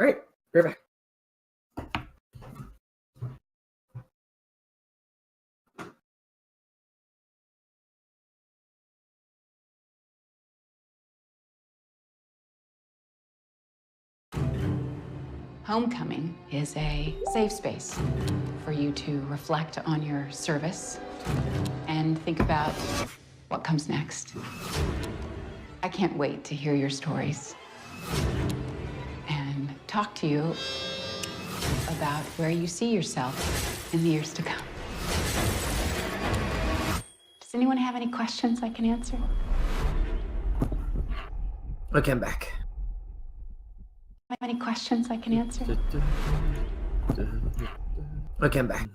All right, right back. Homecoming is a safe space for you to reflect on your service and think about what comes next. I can't wait to hear your stories and talk to you about where you see yourself in the years to come. Does anyone have any questions I can answer? Okay, I'm back. Have any questions I can answer? Okay, I'm back.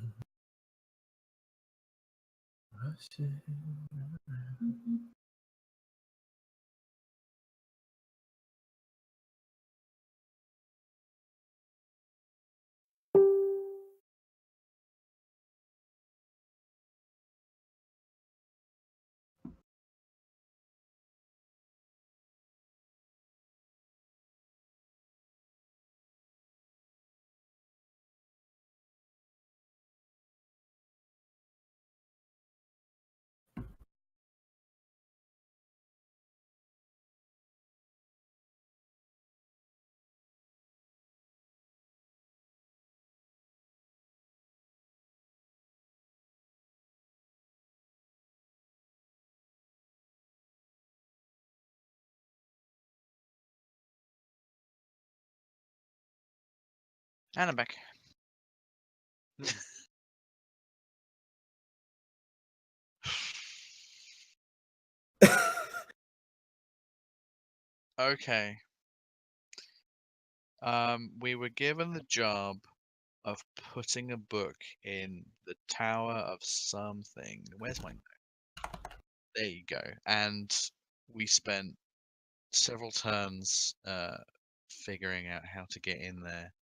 And I'm back. Okay. We were given the job of putting a book in the tower of something. Where's my note? There you go. And we spent several turns figuring out how to get in there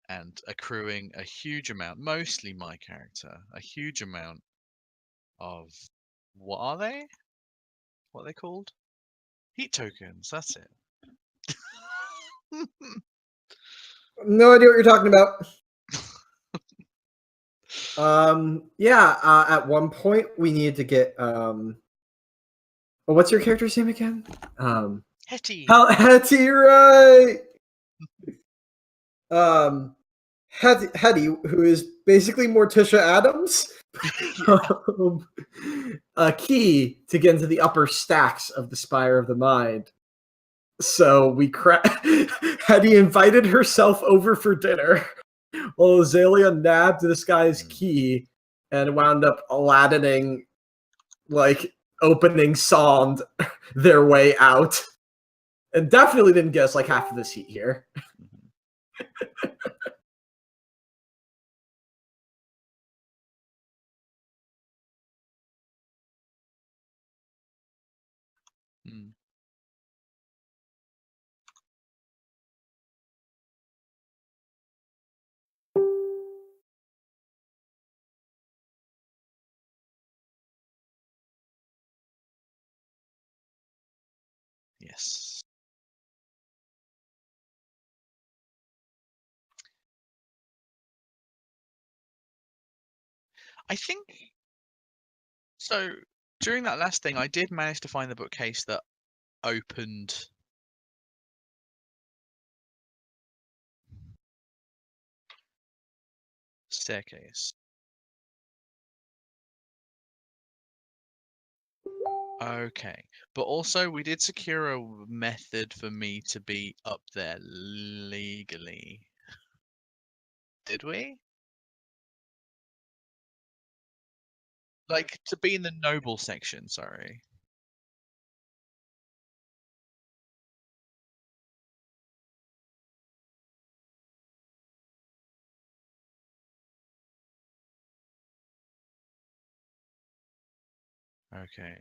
and accruing a huge amount, mostly my character, a huge amount of what are they? What are they called? Heat tokens, that's it. No idea what you're talking about. Yeah, at one point we needed to get well, what's your character's name again? Hetty. Hetty, right. Hetty, who is basically Morticia Adams, a key to get into the upper stacks of the Spire of the Mind. So Hetty invited herself over for dinner while Azalea nabbed this guy's key and wound up Aladining, like, opening song their way out. And definitely didn't get us like half of this heat here. Mm. Yes. I think so. During that last thing, I did manage to find the bookcase that opened staircase. Okay, but also we did secure a method for me to be up there legally. Did we? Like to be in the noble section, sorry. Okay.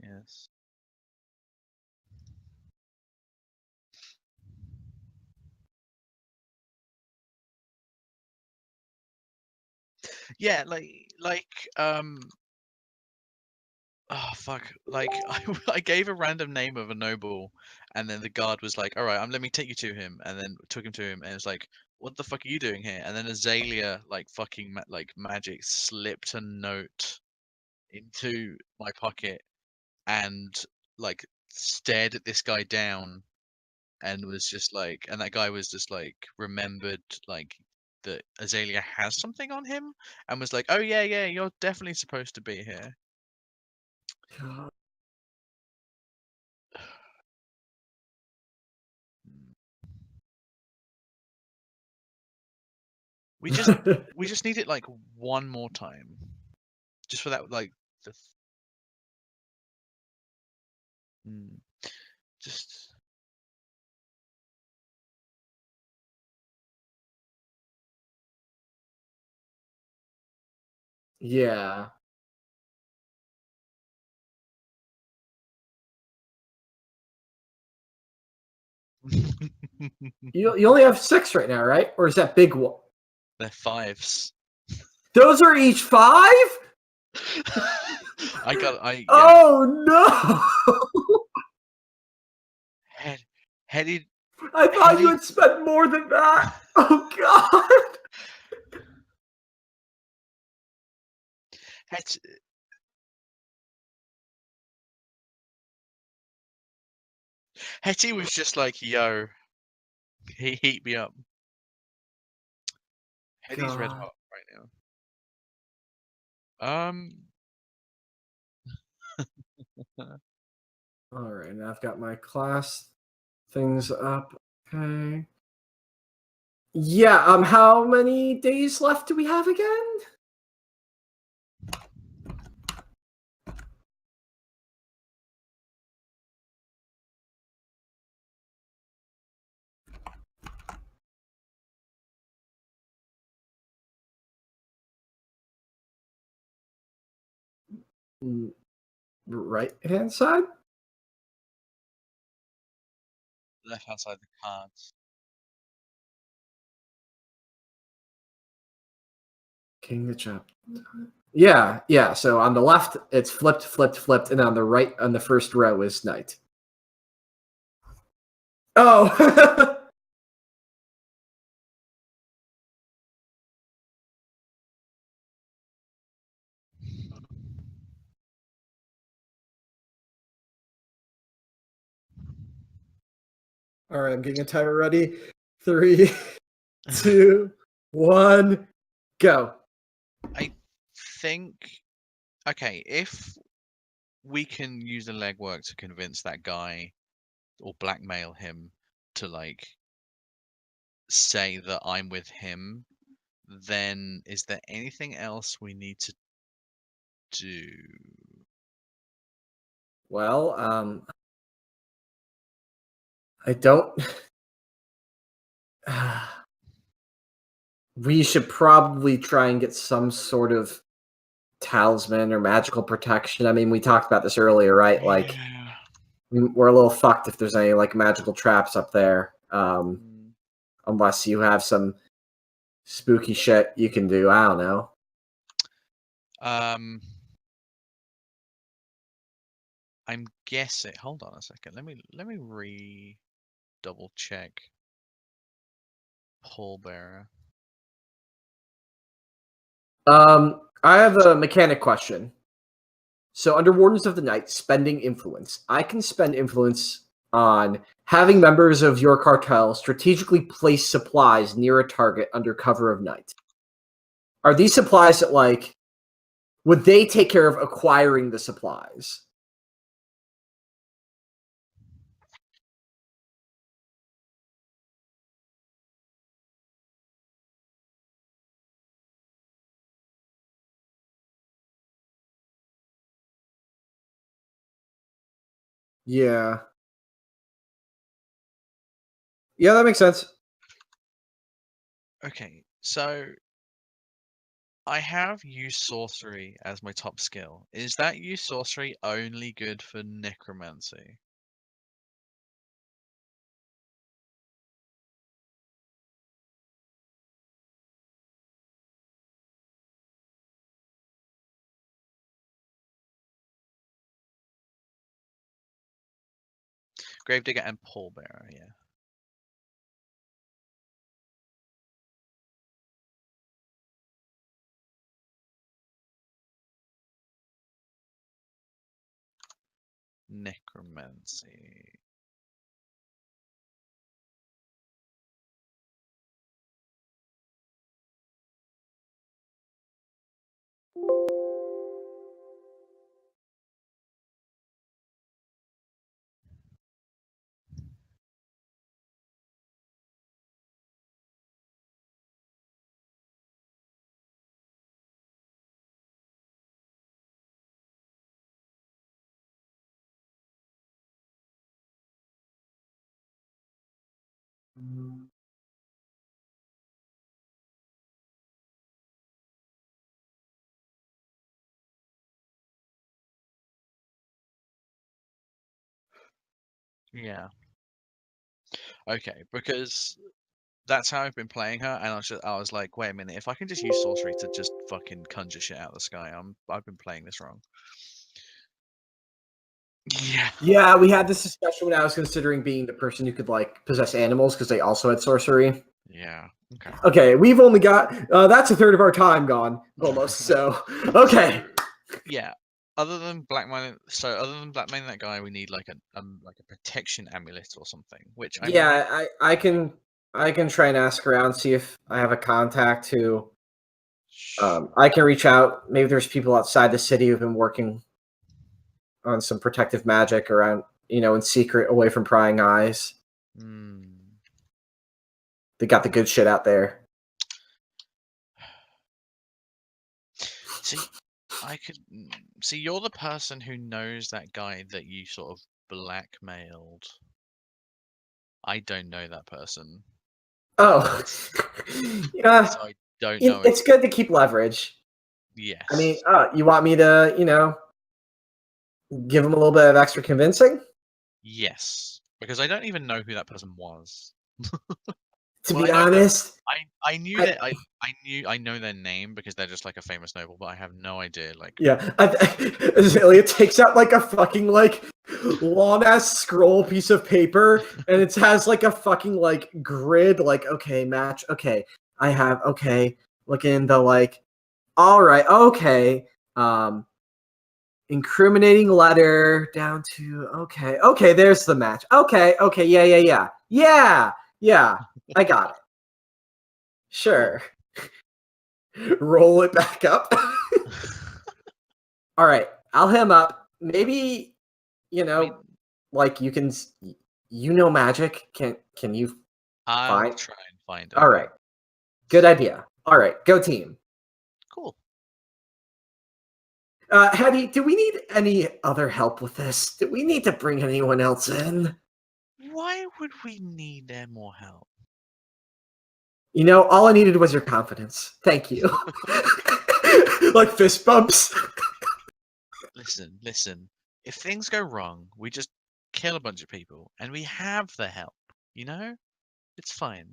Yes. Yeah, like Oh fuck! Like I gave a random name of a noble, and then the guard was like, "All right, let me take you to him," and then took him to him, and it's like, "What the fuck are you doing here?" And then Azalea, like fucking like magic, slipped a note into my pocket and like stared at this guy down, and was just like, and that guy was just like remembered like that Azalea has something on him, and was like, "Oh yeah, yeah, you're definitely supposed to be here." We just we just need it like one more time, just for that like the mm, just Yeah. You only have 6 right now, right? Or is that big one? they're fives. Those are each 5? Yeah. Oh no! Head heady I thought you heady had spent more than that. Oh god. Het Hetty was just like, "Yo, he heat me up." Hetty's red God. hot right now. All right, now I've got my class things up. Okay. Yeah, how many days left do we have again? Right hand side? Left outside the cards. King the chop. Yeah, yeah. So on the left, it's flipped, flipped, flipped, and on the right, on the first row is knight. Oh. All right, I'm getting a timer ready. 3, 2, 1, go. I think okay, if we can use the legwork to convince that guy or blackmail him to like say that I'm with him, then is there anything else we need to do? Well, I don't. We should probably try and get some sort of talisman or magical protection. I mean, we talked about this earlier, right? Like, Yeah. we're a little fucked if there's any like magical traps up there. Mm. Unless you have some spooky shit you can do. I don't know. Um, I'm guessing. Hold on a second. Let me double check. Pallbearer. I have a mechanic question. So under Wardens of the Night, spending influence. I can spend influence on having members of your cartel strategically place supplies near a target under cover of night. Are these supplies that like would they take care of acquiring the supplies? Yeah. Yeah, that makes sense. Okay, so I have use sorcery as my top skill. Is that use sorcery only good for necromancy? Gravedigger and pallbearer. Yeah. Necromancy. Yeah. Okay, because that's how I've been playing her, and I was like, wait a minute, if I can just use sorcery to just fucking conjure shit out of the sky, I've been playing this wrong. Yeah. Yeah, we had this discussion when I was considering being the person who could like possess animals because they also had sorcery. Yeah. Okay. Okay, we've only got that's a third of our time gone almost. So okay. Yeah. Other than blackmailing that guy, we need like a protection amulet or something. Which I might. Yeah, I can try and ask around, see if I have a contact who I can reach out. Maybe there's people outside the city who've been working on some protective magic around, in secret, away from prying eyes. They got the good shit out there. See, I could see you're the person who knows that guy that you sort of blackmailed. I don't know that person. Oh, yeah. So I don't know It's good to keep leverage. Yes. I mean, you want me to, give them a little bit of extra convincing? Yes. Because I don't even know who that person was. To Well, be honest, I knew that I know their name because they're just like a famous noble, but I have no idea like yeah. Azalea takes out like a fucking like long ass scroll piece of paper, and it has like a fucking like grid. Like, okay, match. Okay, I have. Okay, look in the like. All right. Okay. Incriminating letter down to okay. There's the match. Okay. Yeah. I got it. Sure. Roll it back up. All right, I'll him up. Maybe like you can, magic. Can you I'll find? try and find it. All right, good idea. All right, go team. Cool. Hetty, do we need any other help with this? Do we need to bring anyone else in? Why would we need their more help? All I needed was your confidence. Thank you. Like fist bumps. Listen. If things go wrong, we just kill a bunch of people and we have the help, you know? It's fine.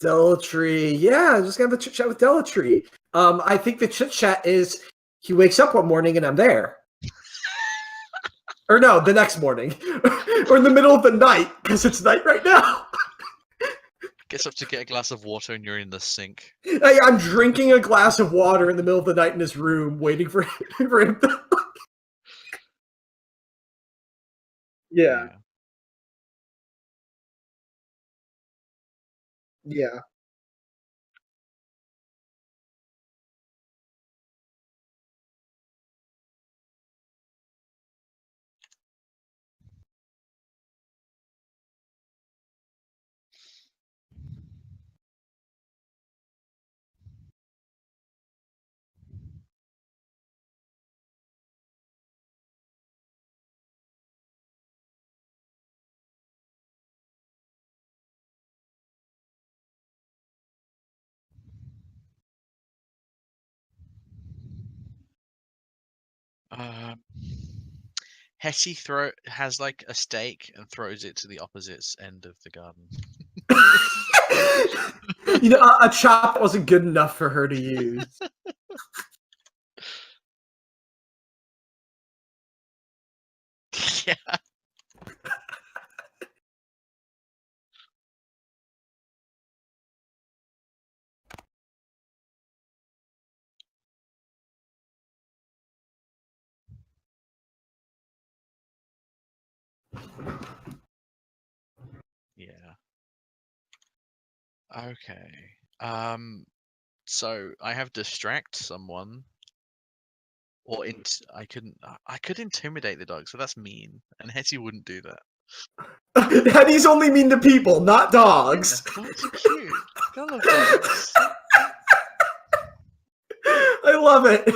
Delatry. Yeah, just gonna have a chit chat with Delatry. I think the chit chat is he wakes up one morning and I'm there. Or no, the next morning. Or in the middle of the night, because it's night right now. Gets up to get a glass of water and you're in the sink. I'm drinking a glass of water in the middle of the night in his room, waiting for him to... Yeah. Yeah. Uh, Hetty has like a stake and throws it to the opposite end of the garden. A chop wasn't good enough for her to use. Yeah. Yeah. Okay. So I have distract someone, or I could intimidate the dog, so that's mean, and Hetty wouldn't do that. Hetty's only mean to people, not dogs. Yeah, dogs are cute. I love dogs. I love it.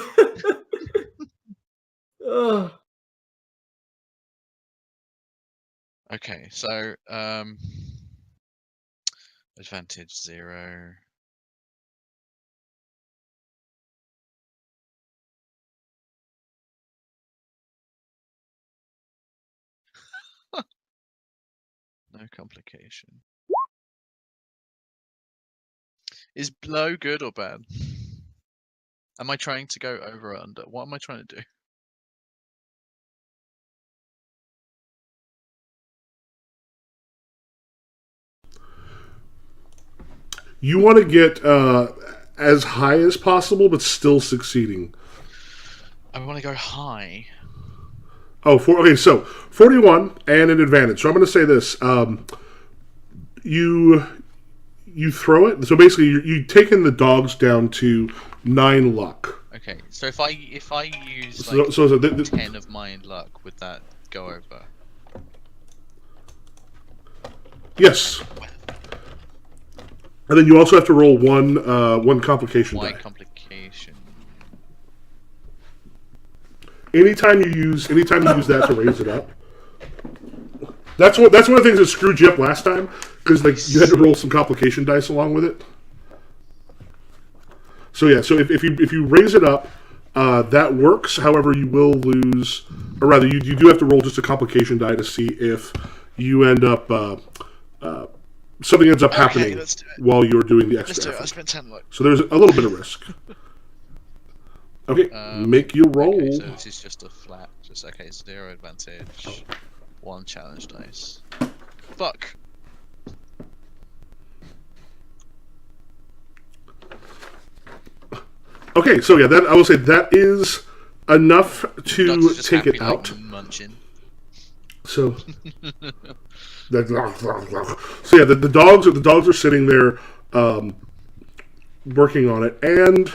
Ugh. Okay, so advantage 0. No complication. Is blow good or bad? Am I trying to go over or under? What am I trying to do? You want to get as high as possible, but still succeeding. I want to go high. Okay, so 41 and an advantage. So I'm going to say this. You throw it. So basically, you taking the dogs down to 9 luck. Okay, so if I use like 10 of my luck, would that go over? Yes. And then you also have to roll one complication die. Why complication? Anytime you use that to raise it up. That's one of the things that screwed you up last time, because like you had to roll some complication dice along with it. So yeah, so if you raise it up, that works. However, you will lose, or rather, you do have to roll just a complication die to see if you end up something ends up happening while you're doing the extra effort. I spent 10 luck. So there's a little bit of risk. Okay, make your roll. Okay, so this is just a flat. Okay, 0 advantage, 1 challenge dice. Fuck. Okay, so yeah, that I will say that is enough to take it out. Like, munching. So, so yeah, the dogs are sitting there working on it, and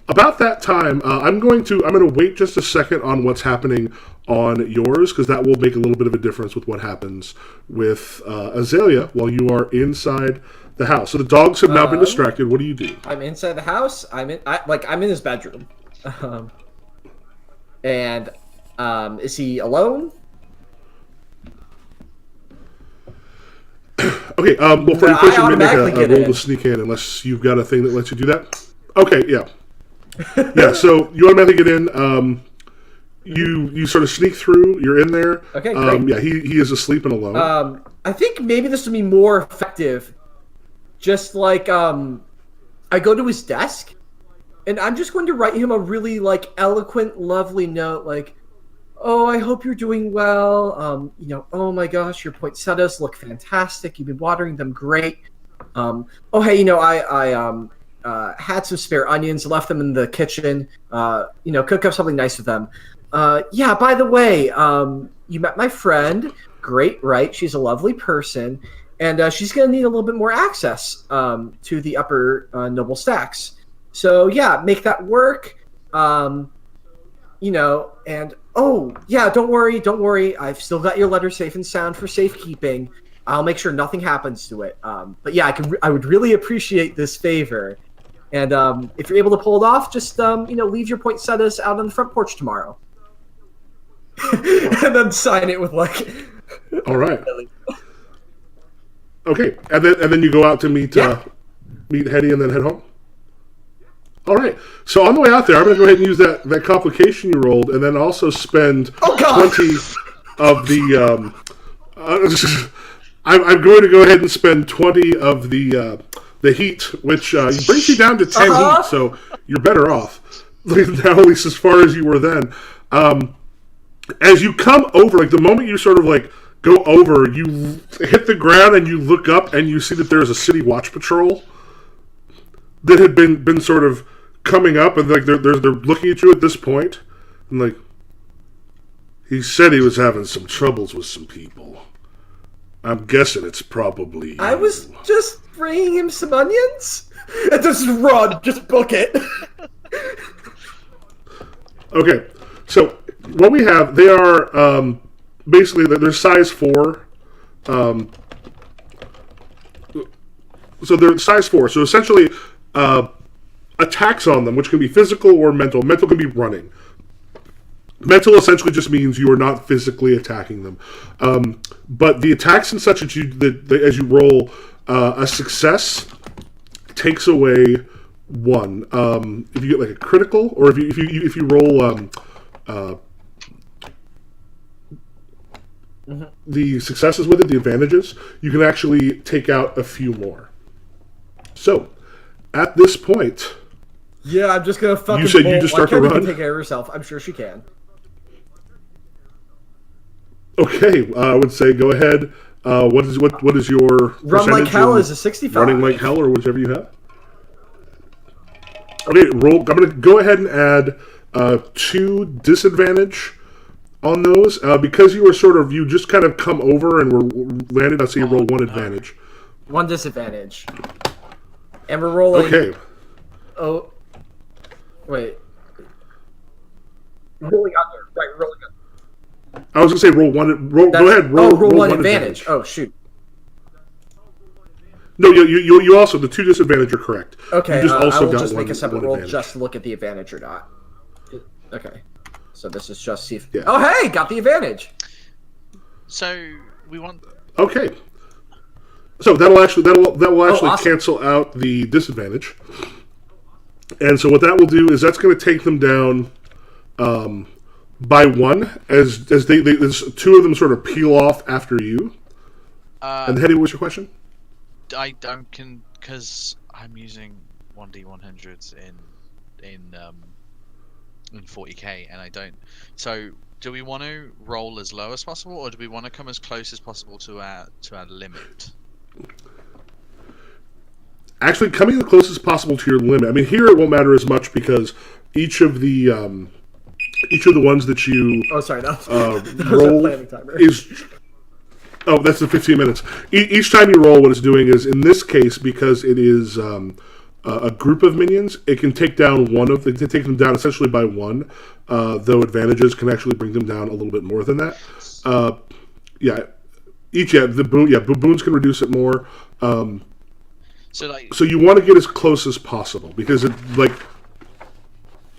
about that time, I'm going to wait just a second on what's happening on yours, because that will make a little bit of a difference with what happens with Azalea while you are inside the house. So the dogs have now been distracted. What do you do? I'm inside the house. I'm in his bedroom. And is he alone? Okay. Well, for your question, make a roll to sneak in, unless you've got a thing that lets you do that. Okay. Yeah. Yeah. So you automatically get in. You sort of sneak through. You're in there. Okay. Great. Yeah. He is asleep and alone. I think maybe this would be more effective. Just like I go to his desk, and I'm just going to write him a really like eloquent, lovely note, like, "Oh, I hope you're doing well. Oh my gosh, your poinsettias look fantastic. You've been watering them great. Oh, hey, I had some spare onions, left them in the kitchen. Cook up something nice with them. Yeah, by the way, you met my friend. Great, right? She's a lovely person. And she's going to need a little bit more access to the upper noble stacks. So, yeah, make that work. And, oh, yeah, don't worry. I've still got your letter safe and sound for safekeeping. I'll make sure nothing happens to it. But, yeah, I would really appreciate this favor. And if you're able to pull it off, just, leave your poinsettias out on the front porch tomorrow. And then sign it with, like... All right. Okay, and then you go out to meet Hetty and then head home? All right. So on the way out there, I'm going to go ahead and use that complication you rolled, and then also spend 20 of the. I'm going to go ahead and spend 20 of the heat, which brings you down to 10 heat. So you're better off now, at least as far as you were then. As you come over, like the moment you sort of like go over, you hit the ground and you look up and you see that there's a city watch patrol that had been sort of coming up, and like they're looking at you at this point, and like, he said he was having some troubles with some people. I'm guessing it's probably you. I was just bringing him some onions. And just run, just book it. Okay, so what we have, they are basically they're size 4. So they're size 4. So essentially, attacks on them, which can be physical or mental. Mental can be running. Mental essentially just means you are not physically attacking them. But the attacks and such that as you roll, a success takes away 1. If you get like a critical, or if you roll the successes with it, the advantages, you can actually take out a few more. So, at this point, Yeah, I'm just gonna fucking. You said you just start to Kelly run? can take care of herself. I'm sure she can. okay, I would say go ahead. What is your Run like percentage hell in is a 65. running like hell, or whichever you have? Okay, roll. I'm going to go ahead and add 2 disadvantage on those because you just kind of come over and were landed. I'll say you roll 1 advantage. 1 disadvantage. And we're rolling. Okay. Oh, wait. Rolling under. Right, rolling under. I was going to say roll 1. Go ahead. Roll 1 advantage. Oh, shoot. No, you also, the 2 disadvantage are correct. Okay, you just I will got just make a one separate roll advantage. just to look at the advantage or not. Okay. So this is just see if... Yeah. Oh, hey! Got the advantage! So we want. Okay. So that will actually awesome. cancel out the disadvantage. And so what that will do is that's going to take them down by 1 as 2 of them sort of peel off after you. And Hetty, what's your question? I don't because I'm using 1d100s in 40k, and I don't. So, do we want to roll as low as possible, or do we want to come as close as possible to our limit? Actually, coming the closest possible to your limit. I mean, here it won't matter as much because each of the ones that you Oh, sorry, that was a roll planning timer. is. Oh, that's the 15 minutes. Each time you roll, what it's doing is, in this case, because it is a group of minions, it can take down take them down essentially by 1. Though advantages can actually bring them down a little bit more than that. Boons can reduce it more. So you want to get as close as possible because it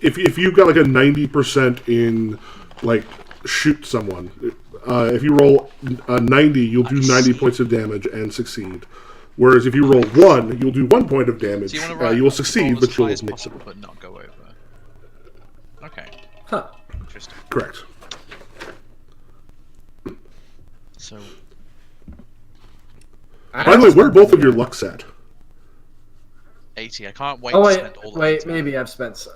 if you've got like a 90% in like shoot someone. If you roll a 90, you'll do 90 points of damage and succeed. Whereas if you roll 1, you'll do 1 point of damage. So you will succeed, but you'll as make possible, but not go over. Okay. Huh. Interesting. correct. So By the way, where are both of your lucks at? 80. I can't wait Oh, to wait, spend all the wait, 80. maybe I've spent some.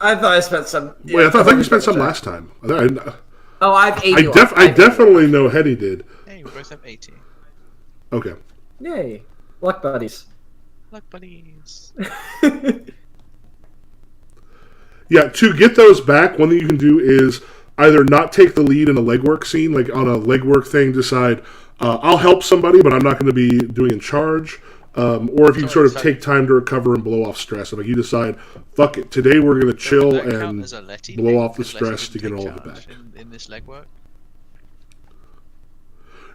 I thought I spent some. Wait, I thought you spent some last time. Oh, I have 80. I definitely know Hetty did. Hey, we both have 80. Okay. Yay. Luck buddies. Luck buddies. Yeah, to get those back, one thing you can do is either not take the lead in a legwork scene, like on a legwork thing, decide, I'll help somebody, but I'm not going to be doing in charge. Or if you sort of take time to recover and blow off stress. Like you decide, fuck it, today we're going to chill and blow off the stress to get all of it back. In this legwork?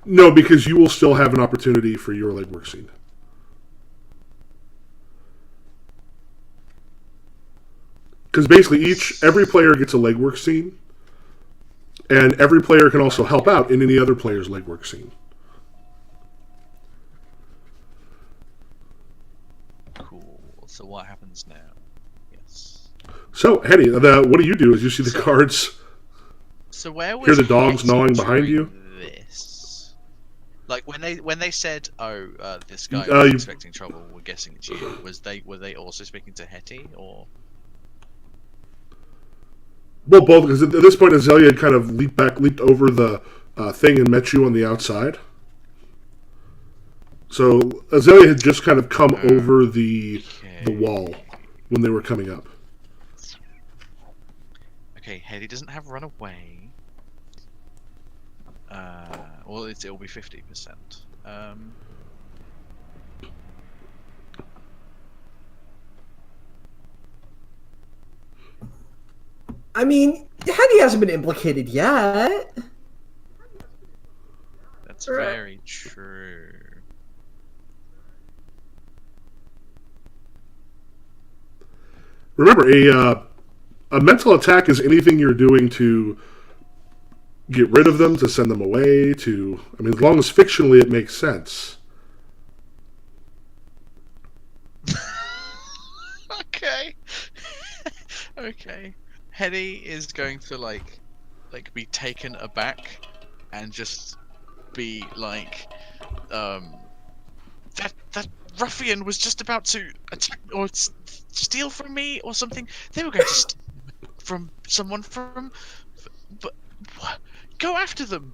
No, because you will still have an opportunity for your legwork scene. Because basically every player gets a legwork scene, and every player can also help out in any other player's legwork scene. Cool. trouble. So what happens now? Yes. So, Hetty, what do you do as you see the guards? So where was Hear the dogs Hetty gnawing behind during you? This? Like when they said, "Oh, this guy you- was expecting trouble," we're guessing it's you. Were they also speaking to Hetty, or? Well, both, because at this point Azalea had kind of leaped over the thing and met you on the outside. So Azalea had just kind of come over the wall when they were coming up. Okay, Hetty doesn't have run away. Well, it'll be 50%. I mean, Hetty hasn't been implicated yet. That's very true. Remember, a mental attack is anything you're doing to get rid of them, to send them away, as long as fictionally it makes sense. Okay. Okay. Hetty is going to like be taken aback and just be like, that ruffian was just about to attack or steal from me or something. They were going to steal from someone but what? Go after them.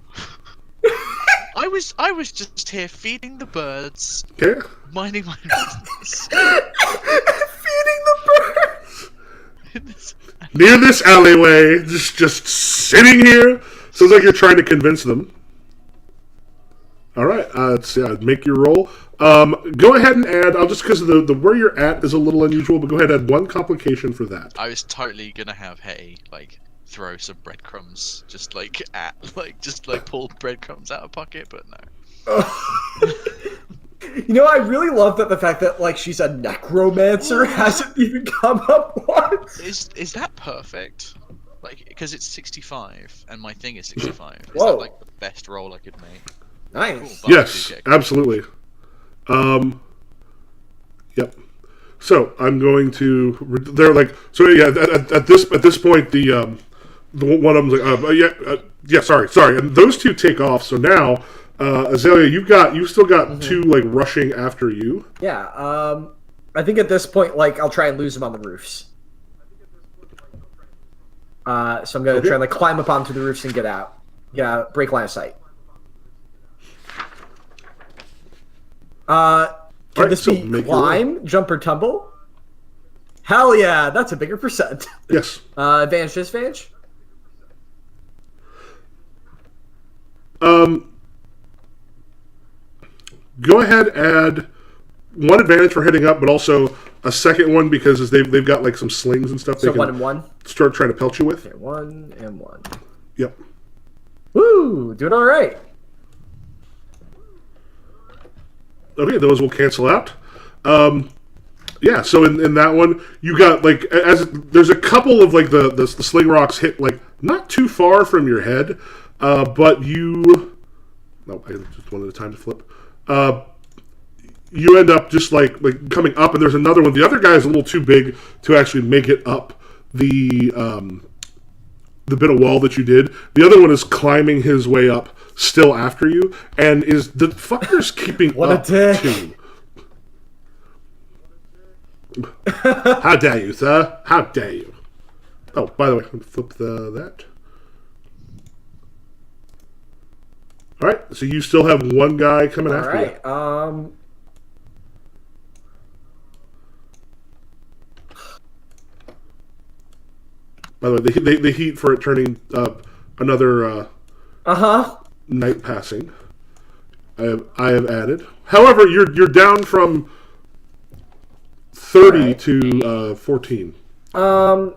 I was just here feeding the birds, Okay. minding my business. Feeding the birds. Near this alleyway, just sitting here. Sounds like you're trying to convince them. All right, let's make your roll. Go ahead and add. I'll just because the where you're at is a little unusual, but go ahead and add one complication for that. I was totally gonna have Hetty throw some breadcrumbs, just pull breadcrumbs out of pocket, but no. You know, I really love that the fact that she's a necromancer hasn't even come up once. Is that perfect? Because it's 65 and my thing is 65. Is Whoa. that the best roll I could make? Nice. Cool, Yes, absolutely. Yep. So I'm going to. They're so yeah. At this point, the one of them's yeah. Sorry. And those two take off. So now, Azalea, you've still got two rushing after you. Yeah. I think at this point, I'll try and lose them on the roofs. So I'm gonna try and climb up onto the roofs and get out. Yeah, break line of sight. Can this be climb, jump, or tumble? Hell yeah, that's a bigger percent. Yes. Advantage, disadvantage? Go ahead, add one advantage for heading up, but also a second one because they've got some slings and stuff. So 1 and 1? Start trying to pelt you with. Okay, 1 and 1. Yep. Woo! Doing all right. Okay, those will cancel out. Yeah, so in that one, you got there's a couple of the sling rocks hit not too far from your head, but you. No, I just wanted the time to flip. You end up just coming up, and there's another one. The other guy is a little too big to actually make it up the bit of wall that you did. The other one is climbing his way up, still after you, and is the fucker's keeping what up a dick. too. How dare you, sir? How dare you? Oh, by the way, I'm going to flip that. All right, so you still have one guy coming after you. All right. By the way, the heat for it turning another night passing. I have added. However, you're down from 30 to 14. Yeah,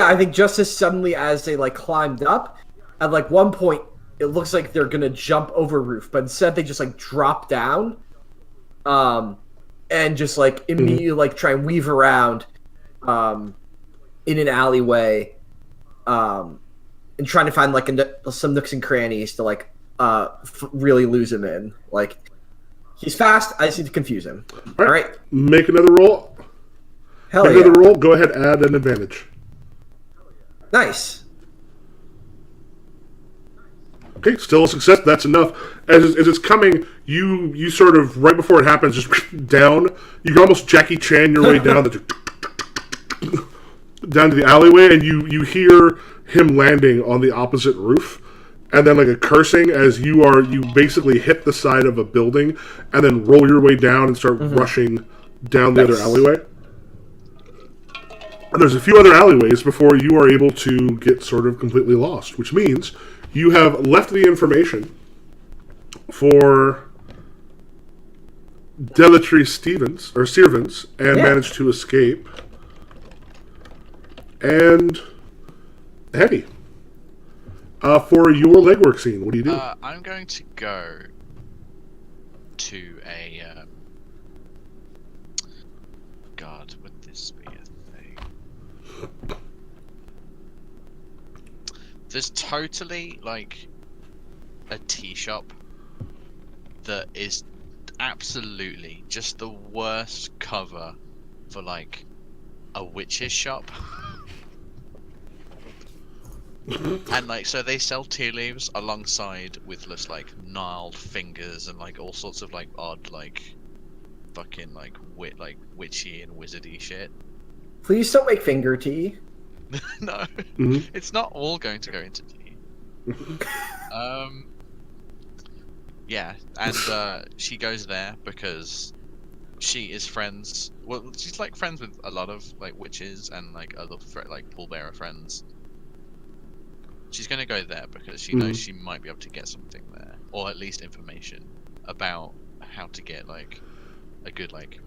I think just as suddenly as they climbed up, at one point it looks like they're gonna jump over roof, but instead they just drop down, and just immediately try and weave around, in an alleyway, and trying to find some nooks and crannies to really lose him in. He's fast. I just need to confuse him. All right. Make another roll. Hell Make another roll. Go ahead, add an advantage. Nice. Okay, still a success. That's enough. As it's coming, you sort of, right before it happens, just down. You can almost Jackie Chan your way down down to the alleyway, and you hear him landing on the opposite roof, and then like a cursing as you basically hit the side of a building, and then roll your way down and start rushing down the other alleyway. And there's a few other alleyways before you are able to get sort of completely lost, which means you have left the information for Servants and managed to escape. And Hetty, for your legwork scene, what do you do? I'm going to go to a. God, would this be a thing? There's totally like a tea shop that is absolutely just the worst cover for like a witch's shop. And like, so they sell tea leaves alongside with just like gnarled fingers and like all sorts of like odd like fucking like witchy and wizardy shit. Please don't make finger tea. No, it's not all going to go into tea. Yeah, and she goes there because she is friends. Well, she's like friends with a lot of like witches and like other like pallbearer friends. She's gonna go there because she knows she might be able to get something there, or at least information about how to get like a good like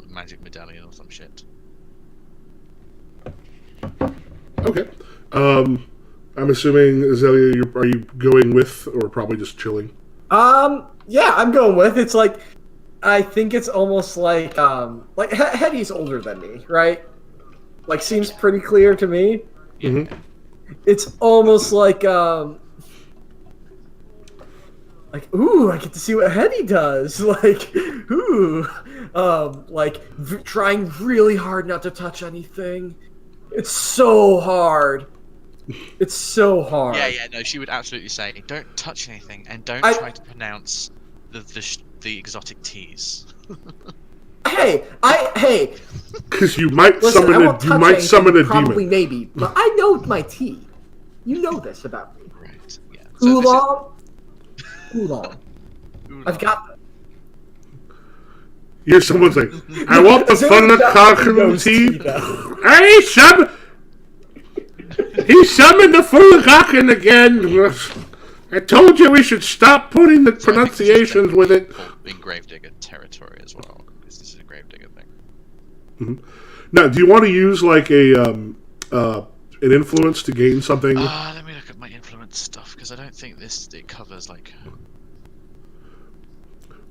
magic medallion or some shit. Okay. I'm assuming, Azalea, are you going with, or probably just chilling? Yeah, I'm going with. It's like, I think it's almost like Hetty's older than me, right? Like, seems pretty clear to me. Mm-hmm. It's almost like, ooh, I get to see what Hetty does. Like, ooh, trying really hard not to touch anything. It's so hard. It's so hard. Yeah, no, she would absolutely say, don't touch anything and don't try to pronounce the exotic teas. Hey, because you might listen, summon a demon. Probably, maybe, but I know my tea. You know this about me. Right. Yeah. So Oolong. I've got them. Here's someone's like, I want the Full tea. He summoned the Full again. I told you we should stop putting the pronunciations with it. In Gravedigger territory as well, because this is a Gravedigger thing. Mm-hmm. Now, do you want to use like an influence to gain something? Let me look at my influence stuff, because I don't think it covers like.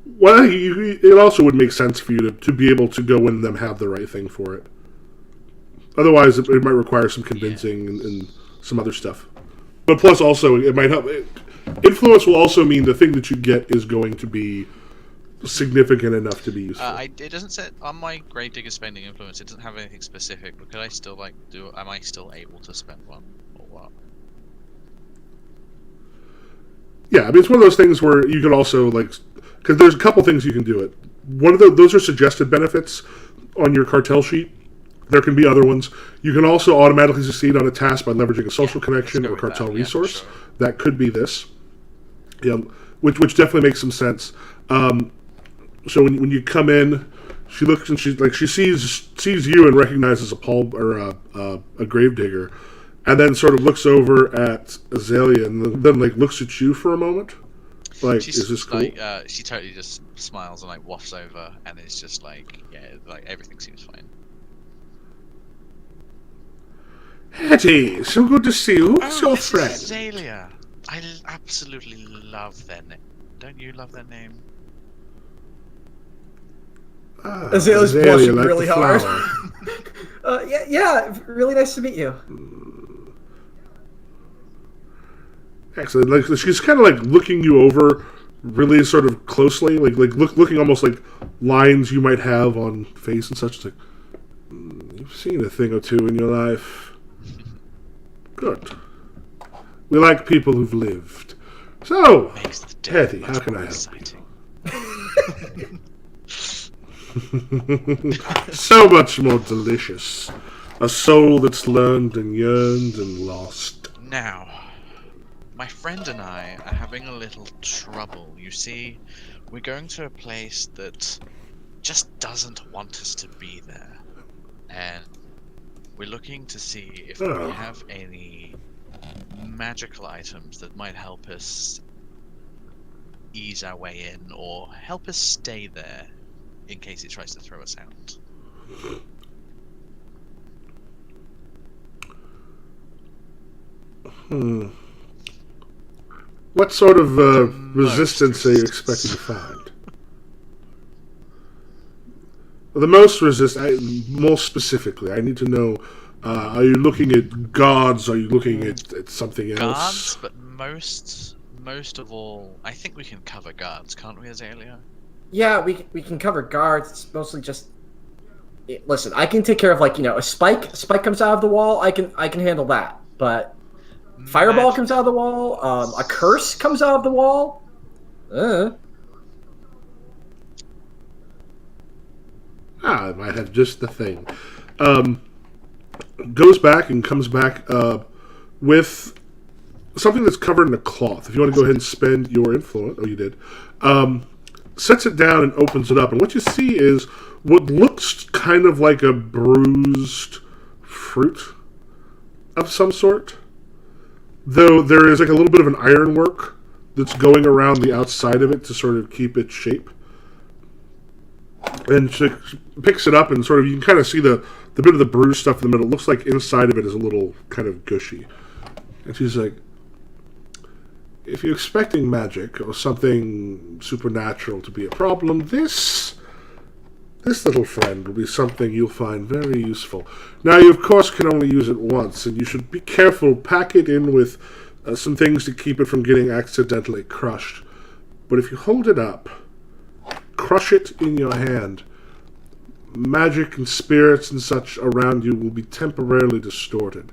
Well, it also would make sense for you to be able to go in and them have the right thing for it. Otherwise, it might require some convincing and some other stuff. But plus, also, it might help. Influence will also mean the thing that you get is going to be significant enough to be useful. It doesn't say on my Gravedigger spending influence. It doesn't have anything specific. But could I still like do? Am I still able to spend one or what? Yeah, I mean, it's one of those things where you could also like, because there's a couple things you can do it. One of those are suggested benefits on your cartel sheet. There can be other ones. You can also automatically succeed on a task by leveraging a social connection or cartel resource. Sure. That could be this. Yeah, which definitely makes some sense. So when you come in, she looks and she sees you and recognizes a gravedigger, and then sort of looks over at Azalea and then like looks at you for a moment. Like, is this cool? Like, she totally just smiles and like wafts over, and it's just like, yeah, like everything seems fine. Hetty, so good to see you. Who's your friend? Azalea. I absolutely love their name. Don't you love their name? Azalea's blushing like really the hard. flower. Yeah, really nice to meet you. Excellent. Like she's kind of like looking you over really sort of closely, looking almost like lines you might have on face and such. It's like, you've seen a thing or two in your life. Good. We like people who've lived. So, Hetty, how can I help you? So much more delicious. A soul that's learned and yearned and lost. Now, my friend and I are having a little trouble. You see, we're going to a place that just doesn't want us to be there. And we're looking to see if we have any magical items that might help us ease our way in or help us stay there in case it tries to throw us out. What sort of resistance are you expecting to find? The most more specifically, I need to know, are you looking at guards? Are you looking at something else? Guards, but most of all, I think we can cover guards, can't we, Azalea? Yeah, we can cover guards. It's mostly just... Listen, I can take care of, a spike. A spike comes out of the wall. I can handle that. But fireball comes out of the wall. A curse comes out of the wall. I might have just the thing. Goes back and comes back with something that's covered in a cloth. If you want to go ahead and spend your influence, you did. Sets it down and opens it up, and what you see is what looks kind of like a bruised fruit of some sort. Though there is a little bit of an ironwork that's going around the outside of it to sort of keep its shape. And she picks it up and sort of, you can kind of see the bit of the bruised stuff in the middle. It looks like inside of it is a little kind of gushy. And she's like, if you're expecting magic or something supernatural to be a problem, this little friend will be something you'll find very useful. Now, you of course can only use it once, and you should be careful. Pack it in with some things to keep it from getting accidentally crushed. But if you hold it up, crush it in your hand, magic and spirits and such around you will be temporarily distorted.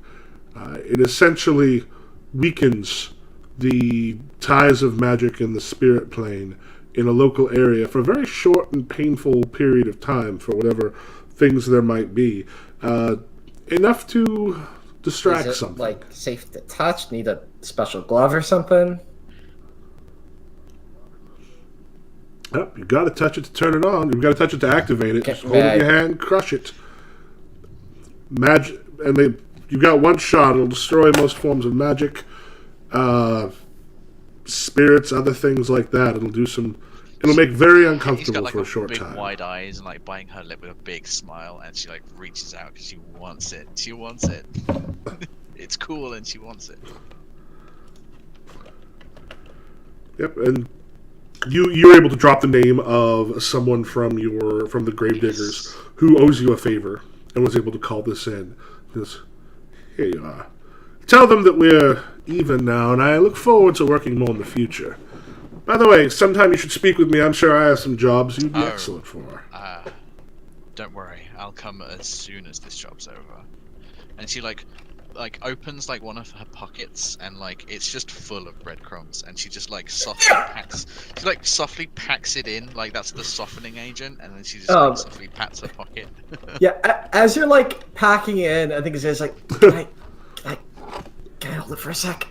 It essentially weakens the ties of magic in the spirit plane in a local area for a very short and painful period of time for whatever things there might be. Enough to distract Is it, something. Safe to touch? Need a special glove or something? Yep, you got to touch it to turn it on. You've got to touch it to activate it. Just hold it in your hand, crush it. Magic, and you've got one shot. It'll destroy most forms of magic. Spirits, other things like that. It'll make very uncomfortable for a short time. He's got big wide eyes and biting her lip with a big smile, and she reaches out because she wants it. She wants it. It's cool, and she wants it. Yep, and you were able to drop the name of someone from the Gravediggers who owes you a favor and was able to call this in. Because here you are. Tell them that we're even now, and I look forward to working more in the future. By the way, sometime you should speak with me. I'm sure I have some jobs you'd be excellent for. Don't worry, I'll come as soon as this job's over. And she opens one of her pockets, and it's just full of breadcrumbs, and she just softly packs it in, that's the softening agent, and then she just softly pats her pocket. Yeah, as you're packing in, I think it's can I hold it for a sec?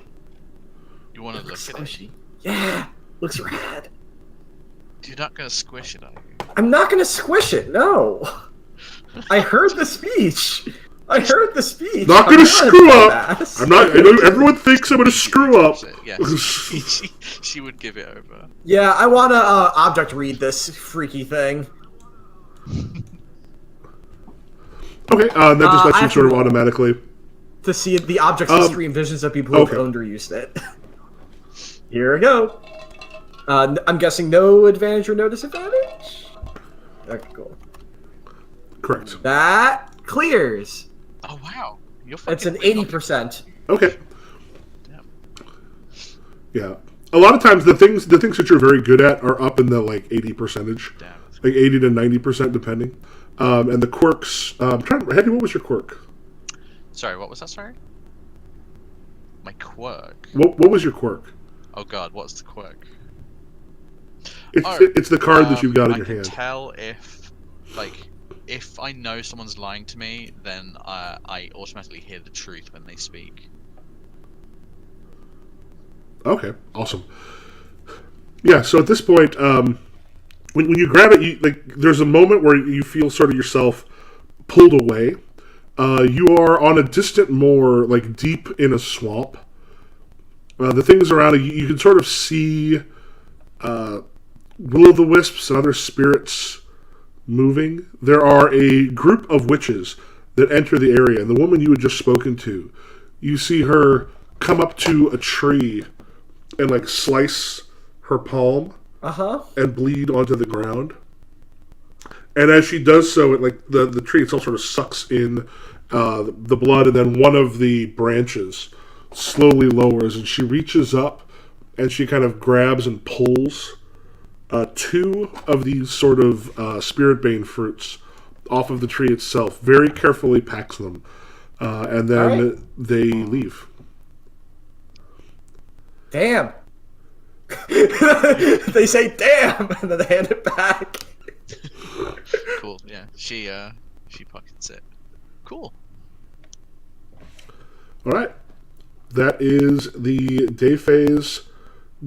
You want to look at it? Yeah, looks rad. You're not gonna squish it, are you? I'm not gonna squish it. No. I heard the speech. Not gonna screw up. I'm not. I know everyone thinks I'm gonna screw up. Yes, she would give it over. Yeah, I want to object read this freaky thing. Okay, that just lets you sort of automatically to see the object's history and visions of people who have owned or used it. Here we go. I'm guessing no advantage or no disadvantage? Okay, cool. Correct. That clears. Oh, wow. It's an 80%. Okay. Yeah. a lot of times the things that you're very good at are up in the like 80 percentage, Damn. like 80 to 90% depending. And the quirks. Henry, what was your quirk? Sorry, what was that? Sorry. My quirk. What was your quirk? Oh God, what's the quirk? It's the card that you've got in I your can hand. tell if I know someone's lying to me, then I automatically hear the truth when they speak. Okay, awesome. Yeah, so at this point, when you grab it, there's a moment where you feel sort of yourself pulled away. You are on a distant moor, like deep in a swamp. The things around you can sort of see will-o'-the-wisps and other spirits moving. There are a group of witches that enter the area, and the woman you had just spoken to, you see her come up to a tree and like slice her palm and bleed onto the ground. And as she does so, it like the tree itself sort of sucks in the blood, and then one of the branches slowly lowers, and she reaches up and she kind of grabs and pulls two of these sort of spirit bane fruits off of the tree itself. Very carefully packs them, and then they leave. Damn. They say damn, and then they hand it back. Cool. Yeah. She pockets it. Cool. All right. That is the day phase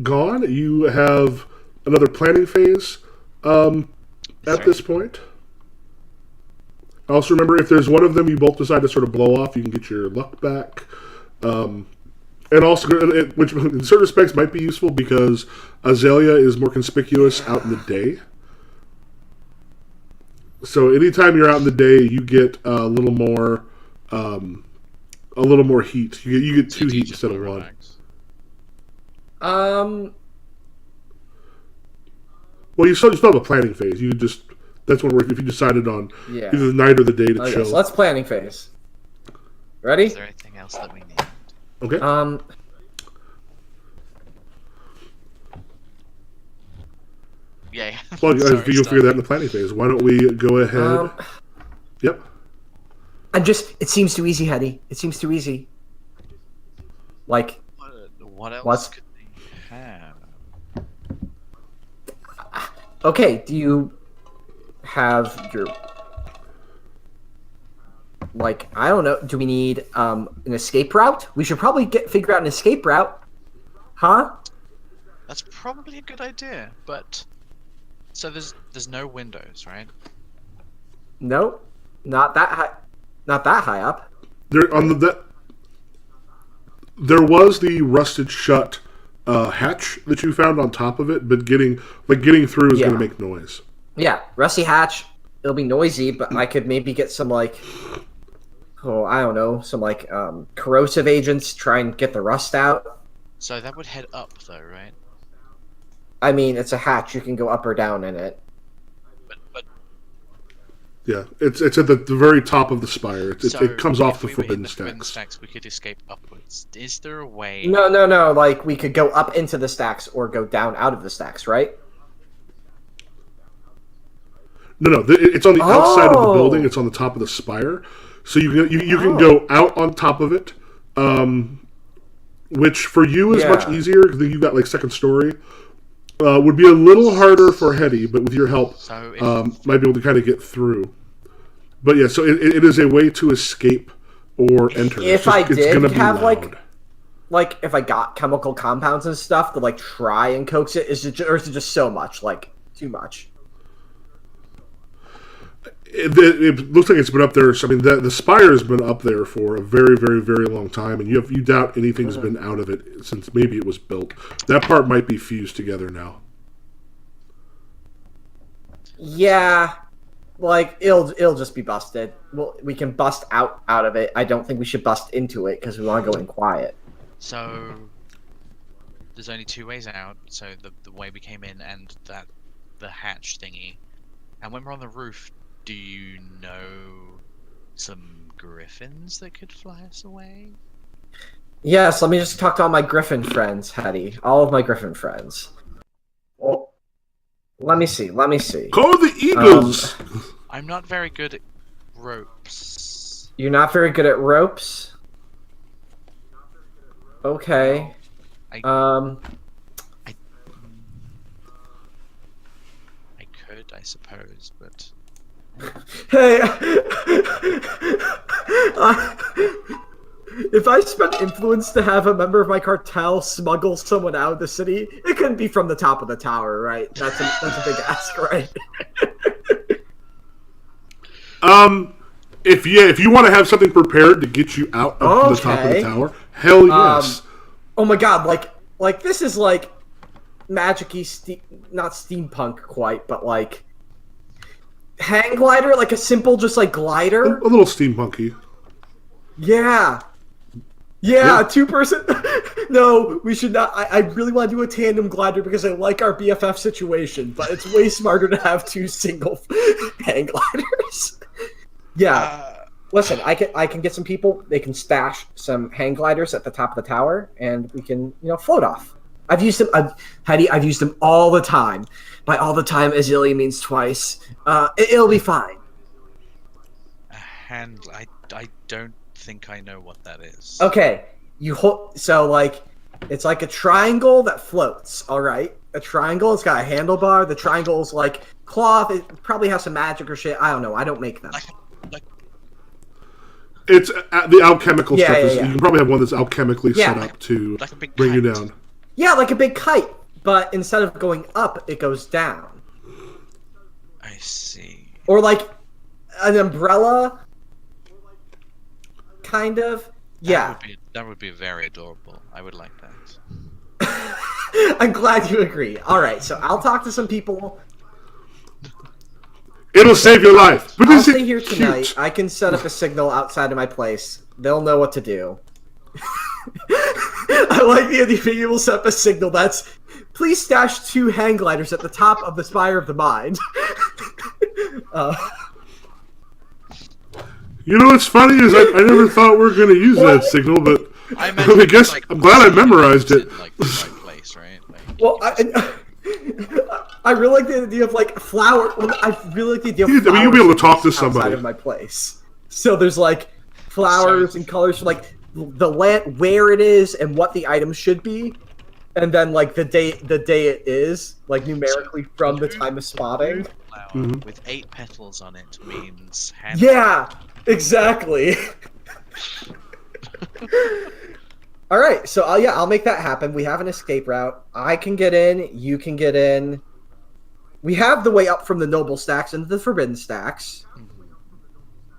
gone. You have another planning phase at this point. Also remember, if there's one of them you both decide to sort of blow off, you can get your luck back. And also, which in certain respects might be useful because Azalea is more conspicuous out in the day. So anytime you're out in the day, you get a little more heat. You get two heat instead of one. Well, you still have a planning phase. That's when if you decided on either the night or the day to chill. So that's planning phase. Ready? Is there anything else that we need? Okay. Yeah. Well, you'll figure that in the planning phase. Why don't we go ahead? Yep. It seems too easy, Hetty. It seems too easy. Like, what else could they have? Okay, do you have your... Like, I don't know. Do we need an escape route? We should probably figure out an escape route. Huh? That's probably a good idea, but... So there's no windows, right? No. Not that high. Not that high up. There was the rusted shut hatch that you found on top of it, but getting through is going to make noise. Yeah, rusty hatch. It'll be noisy, but I could maybe get some I don't know, some corrosive agents, try and get the rust out. So that would head up, though, right? I mean, it's a hatch. You can go up or down in it. But yeah, it's at the very top of the spire. It comes off the forbidden stacks. We could escape upwards. Is there a way? No. Like, we could go up into the stacks or go down out of the stacks, right? No. It's on the outside of the building. It's on the top of the spire, so you can go out on top of it, which for you is much easier because you've got second story. Would be a little harder for Hetty, but with your help, might be able to kind of get through. But yeah, so it is a way to escape or enter. If I did have if I got chemical compounds and stuff to try and coax it, is it just so much, too much? It looks like it's been up there. So, I mean, the spire has been up there for a very, very, very long time, and you doubt anything's been out of it since maybe it was built. That part might be fused together now. Yeah, it'll just be busted. Well, we can bust out of it. I don't think we should bust into it because we want to go in quiet. So there's only two ways out. So the way we came in and the hatch thingy. And when we're on the roof, do you know some griffins that could fly us away? Yes, let me just talk to all my Griffin friends, Hetty. All of my Griffin friends. Well, let me see. Call the Eagles. I'm not very good at ropes. You're not very good at ropes? Okay. I could, I suppose, but Hey, if I spent influence to have a member of my cartel smuggle someone out of the city, it couldn't be from the top of the tower, right? That's a big ask, right? If you want to have something prepared to get you out of the top of the tower, hell yes. Oh my god, like this is like magic-y, not steampunk quite, but like hang glider, like a simple just like glider. A little steampunky. Yeah, 2-person. No, we should not. I really want to do a tandem glider because I like our BFF situation, but it's way smarter to have 2 single hang gliders. Yeah. Listen, I can get some people. They can stash some hang gliders at the top of the tower, and we can, float off. I've used them. I've used them all the time. By all the time, Azealia means twice. It'll be fine. I don't think I know what that is. Okay, it's like a triangle that floats. All right, a triangle. It's got a handlebar. The triangle is like cloth. It probably has some magic or shit. I don't know. I don't make them. It's the alchemical stuff. Yeah. You can probably have one that's alchemically set up to bring you down. Yeah, like a big kite, but instead of going up, it goes down. I see. Or like an umbrella, kind of. Yeah. That would be very adorable. I would like that. I'm glad you agree. All right, so I'll talk to some people. It'll save your life. But I'll stay here tonight. I can set up a signal outside of my place. They'll know what to do. I like the idea of being able to set up a signal that's, please stash 2 hang gliders at the top of the Spire of the Mind. You know what's funny is I never thought we were going to use that signal, but I guess I'm glad I memorized it. Like the right place, right? Well, I really like the idea of like flower. I really like the idea of flowers. You'll be able to talk to somebody outside of my place. So there's like flowers and colors for like the land, where it is, and what the item should be, and then like the day it is, like numerically from the time of spotting. Flower with 8 petals on it means hand. Yeah, exactly. All right, so I'll make that happen. We have an escape route. I can get in. You can get in. We have the way up from the noble stacks into the forbidden stacks.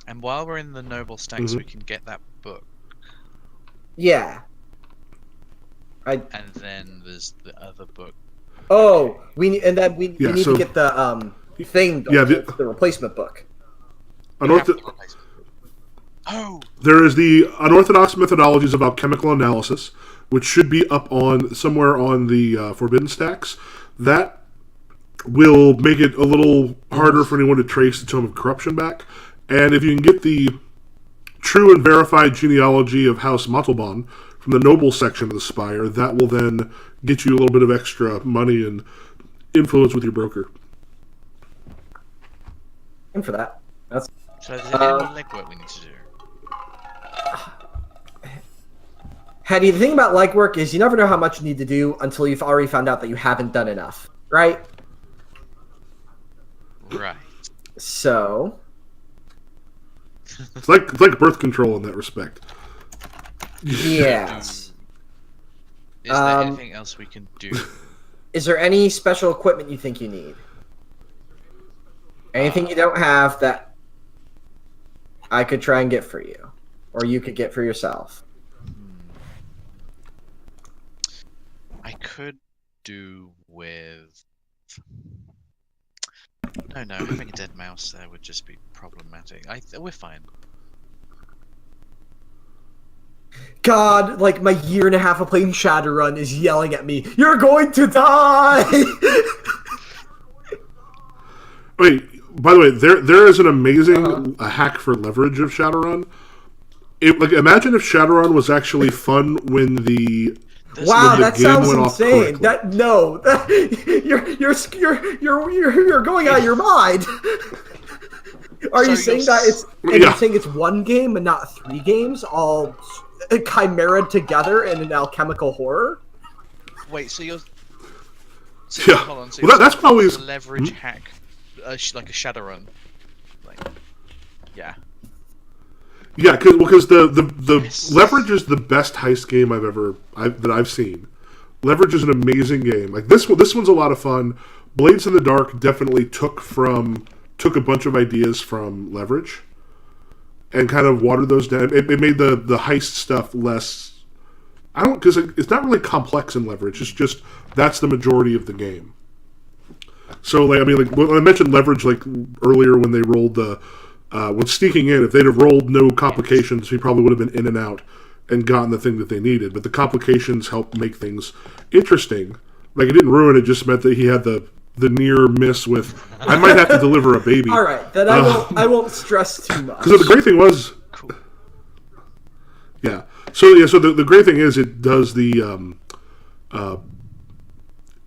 And while we're in the noble stacks, we can get that book. Yeah. And then there's the other book. Oh, we need to get the thing. The replacement book. There is the Unorthodox Methodologies of Alchemical Analysis, which should be up on somewhere on the Forbidden Stacks. That will make it a little harder for anyone to trace the Tome of Corruption back. And if you can get the true and verified genealogy of House Montalban from the noble section of the Spire, that will then get you a little bit of extra money and influence with your broker. And for that. So is there any legwork we need to do? Hetty, the thing about legwork is you never know how much you need to do until you've already found out that you haven't done enough, right? Right. So... It's like birth control in that respect. Yes. Is there anything else we can do? Is there any special equipment you think you need? Anything you don't have that I could try and get for you? Or you could get for yourself? I could do with... No, having a dead mouse there would just be problematic. We're fine. God, like my 1.5 years of playing Shadowrun is yelling at me, "You're going to die!" Wait, by the way, there is an amazing hack for leverage of Shadowrun. Imagine if Shadowrun was actually fun when the Wow, when the that game sounds went off insane. correctly. You're going out of your mind. Are So you saying you're that s- it's and you're saying it's one game and not 3 games all chimeraed together in an alchemical horror? Wait, so you're Yeah. hold on. So Well, you're that's saying this is always a leverage hack, like a Shadowrun, like yeah. yeah, because the Yes. Leverage is the best heist game that I've seen. Leverage is an amazing game. Like this one's a lot of fun. Blades in the Dark definitely took a bunch of ideas from Leverage and kind of watered those down. It made the heist stuff less. I don't because it's not really complex in Leverage. It's just that's the majority of the game. So like when I mentioned Leverage like earlier when they rolled the when sneaking in, if they'd have rolled no complications, he probably would have been in and out and gotten the thing that they needed. But the complications helped make things interesting. Like it didn't ruin it; just meant that he had the near miss with I might have to deliver a baby. All right, then I won't stress too much. Because the great thing was, Cool. yeah. So the great thing is it does the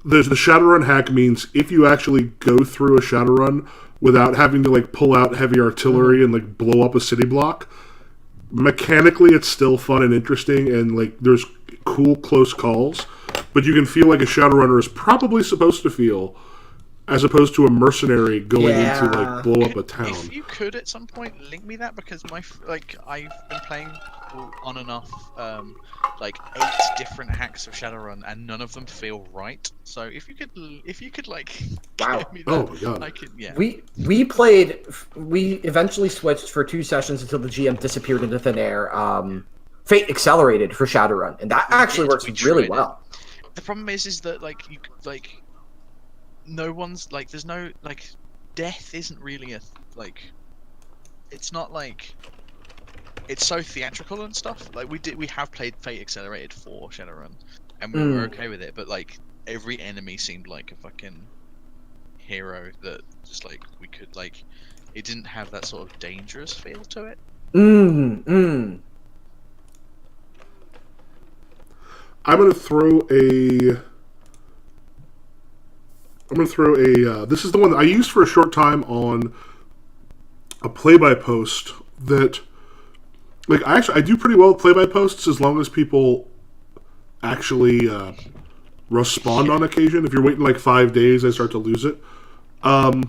Shadowrun hack means if you actually go through a Shadowrun without having to like pull out heavy artillery and like blow up a city block, mechanically it's still fun and interesting and like there's cool close calls, but you can feel like a Shadowrunner is probably supposed to feel, as opposed to a mercenary going into like blow up a town. If you could at some point link me that, because I've been playing on and off like 8 different hacks of Shadowrun and none of them feel right. So if you could like Wow. give me that, Oh my god. I could, yeah. We eventually switched for 2 sessions until the GM disappeared into thin air. Fate Accelerated for Shadowrun, and that actually works really well. The problem is that no one's like there's no like death isn't really it's not like it's so theatrical and stuff. Like we have played Fate Accelerated for Shadowrun and we were okay with it, but like every enemy seemed like a fucking hero that just like we could like it didn't have that sort of dangerous feel to it. I'm gonna throw a. This is the one that I used for a short time on a play-by-post that, like, I do pretty well with play-by-posts as long as people actually respond on occasion. If you're waiting like 5 days, I start to lose it. So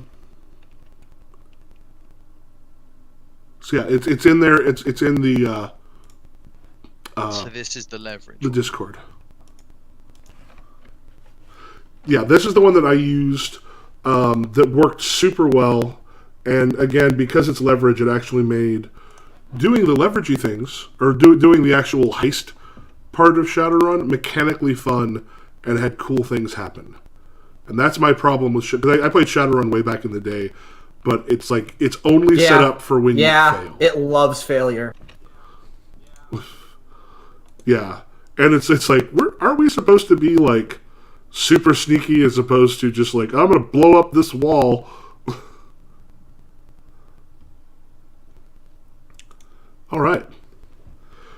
yeah, it's in there. It's in the. So this is the leverage. The Discord. Yeah, this is the one that I used that worked super well. And again, because it's leverage, it actually made doing the leveragey things, or doing the actual heist part of Shadowrun mechanically fun and had cool things happen. And that's my problem with because I played Shadowrun way back in the day, but it's like it's only set up for when you fail. It loves failure. Yeah, and it's like aren't we supposed to be like super sneaky as opposed to just like I'm gonna blow up this wall? All right.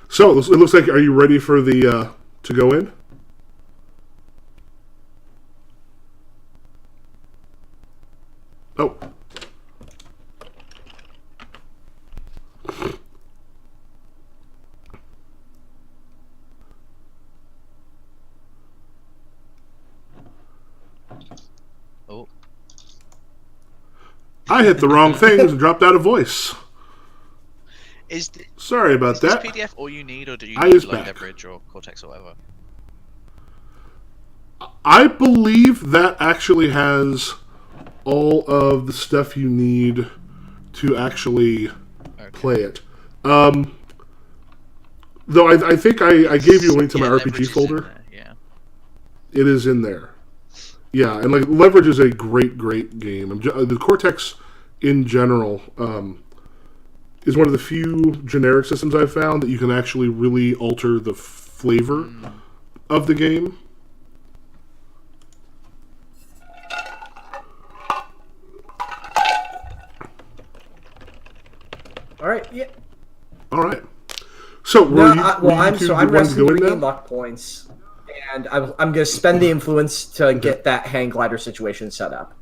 So it looks like, are you ready for the to go in? Oh. Oh. I hit the wrong things and dropped out of voice. Sorry about that. Is this PDF all you need, or do you I need is like back. Leverage or Cortex or whatever? I believe that actually has all of the stuff you need to actually play it. Though I think I gave you a link to my RPG folder. There, yeah. It is in there. Yeah, and like Leverage is a great game. The Cortex in general is one of the few generic systems I've found that you can actually really alter the flavor of the game. All right, yeah. All right. So, No, I'm I'm resting to go in regain now? luck points, and I'm going to spend the influence to get that hang glider situation set up.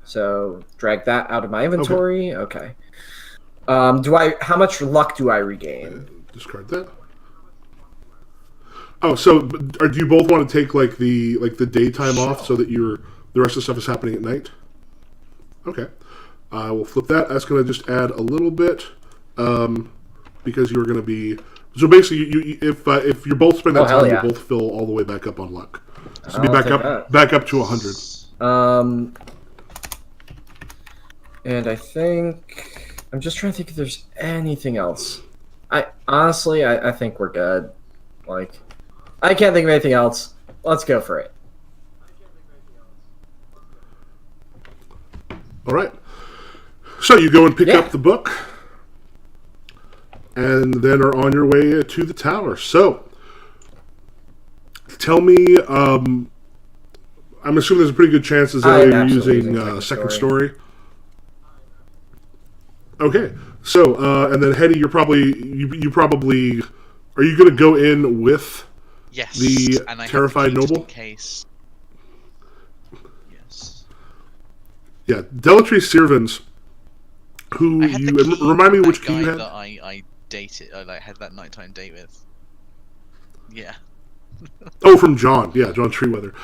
So drag that out of my inventory. Okay. How much luck do I regain? Discard that. Oh, so do you both want to take like the daytime off so that the rest of the stuff is happening at night? Okay. I will flip that. That's going to just add a little bit because you're going to be. So basically, if you're both spending that time, yeah. you'll both fill all the way back up on luck. So I'll be take that. back up to 100. And I think I'm just trying to think if there's anything else. I think we're good. Like, I can't think of anything else. Let's go for it. All right. So you go and pick up the book, and then are on your way to the tower. So, tell me. I'm assuming there's a pretty good chance that you're using second story. Okay. So, and then Hetty, you probably are you going to go in with the and I terrified have the key noble? just in case. Yes. Yeah, Delatry Sirvins, who you remind me which key you had. That I dated, I had that nighttime date with. Yeah. Oh, from John. Yeah, John Treeweather.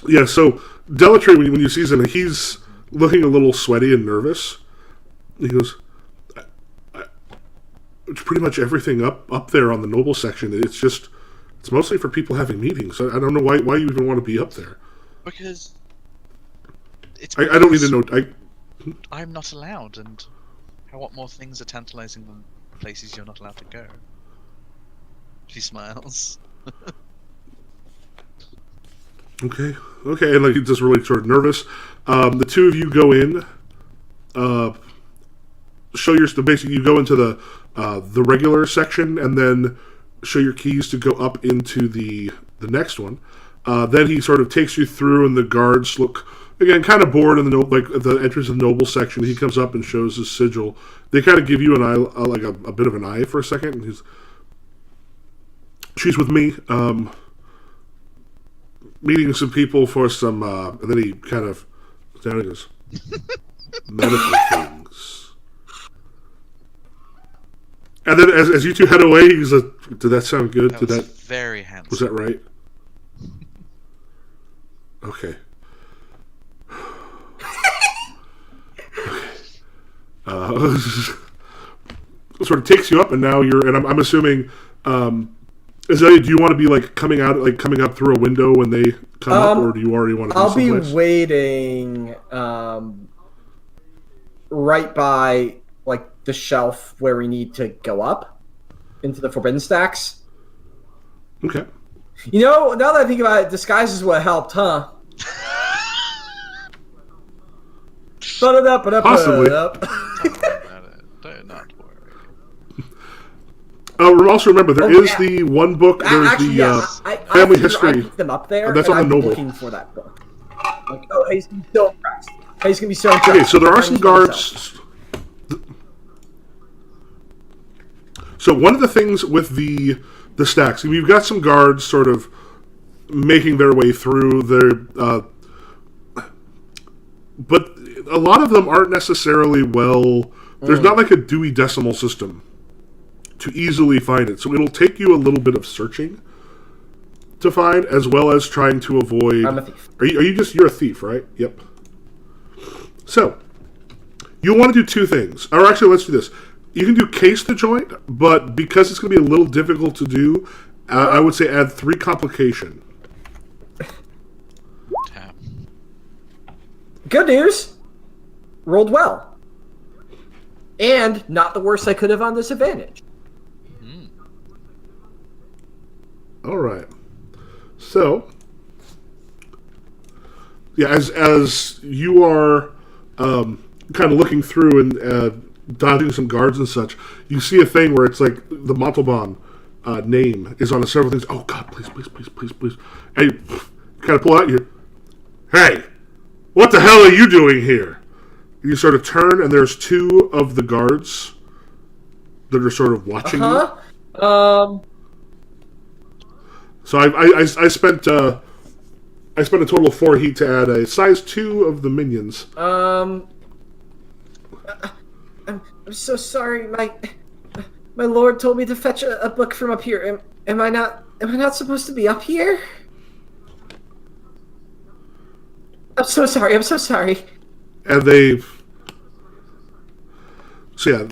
Yeah, so Delatry, when you see him, he's looking a little sweaty and nervous. He goes, it's pretty much everything up there on the noble section. It's mostly for people having meetings. I don't know why you even want to be up there. Because I don't need to know. I'm not allowed, and what more things are tantalizing than places you're not allowed to go? She smiles. Okay, and like he's just really sort of nervous. The two of you go in. Show your basically you go into the regular section and then show your keys to go up into the next one. Then he sort of takes you through, and the guards look again kind of bored in at the entrance of the noble section. He comes up and shows his sigil. They kind of give you an eye, like a bit of an eye for a second. And she's with me, meeting some people for some, and then he kind of down and goes, medical things. And then as you two head away, he's like, did that sound good? That was very handsome. Was that right? Okay. Sort of takes you up, and now you're. And I'm assuming, Azalea, do you want to be coming up through a window when they come up, or do you already want to? I'll be waiting, right by the shelf where we need to go up into the Forbidden Stacks. Okay. Now that I think about it, disguise is what helped, huh? Possibly. Do not worry. Also remember, there is the one book. There's family history. I picked them up there. That's on the noble. Looking for that book. He's gonna be so impressed. He's gonna be so impressed. Okay, so there are some guards. So one of the things with the stacks, we've got some guards sort of making their way through their, but a lot of them aren't necessarily There's not like a Dewey Decimal System to easily find it, so it'll take you a little bit of searching to find, as well as trying to avoid. I'm a thief. You're a thief, right? Yep. So you want to do two things, or actually, let's do this. You can do case the joint, but because it's going to be a little difficult to do, I would say add 3 complication. Good news. Rolled well. And not the worst I could have on disadvantage. All right. So, yeah, as you are kind of looking through and dodging some guards and such, you see a thing where it's like the Montalban name is on several things. Oh, God, please. And you kind of pull out your, hey, what the hell are you doing here? And you sort of turn, and there's 2 of the guards that are sort of watching you. So I spent a total of 4 heat to add a size 2 of the minions. I'm so sorry. My lord told me to fetch a book from up here. Am I not supposed to be up here? I'm so sorry. I'm so sorry. And they, so yeah,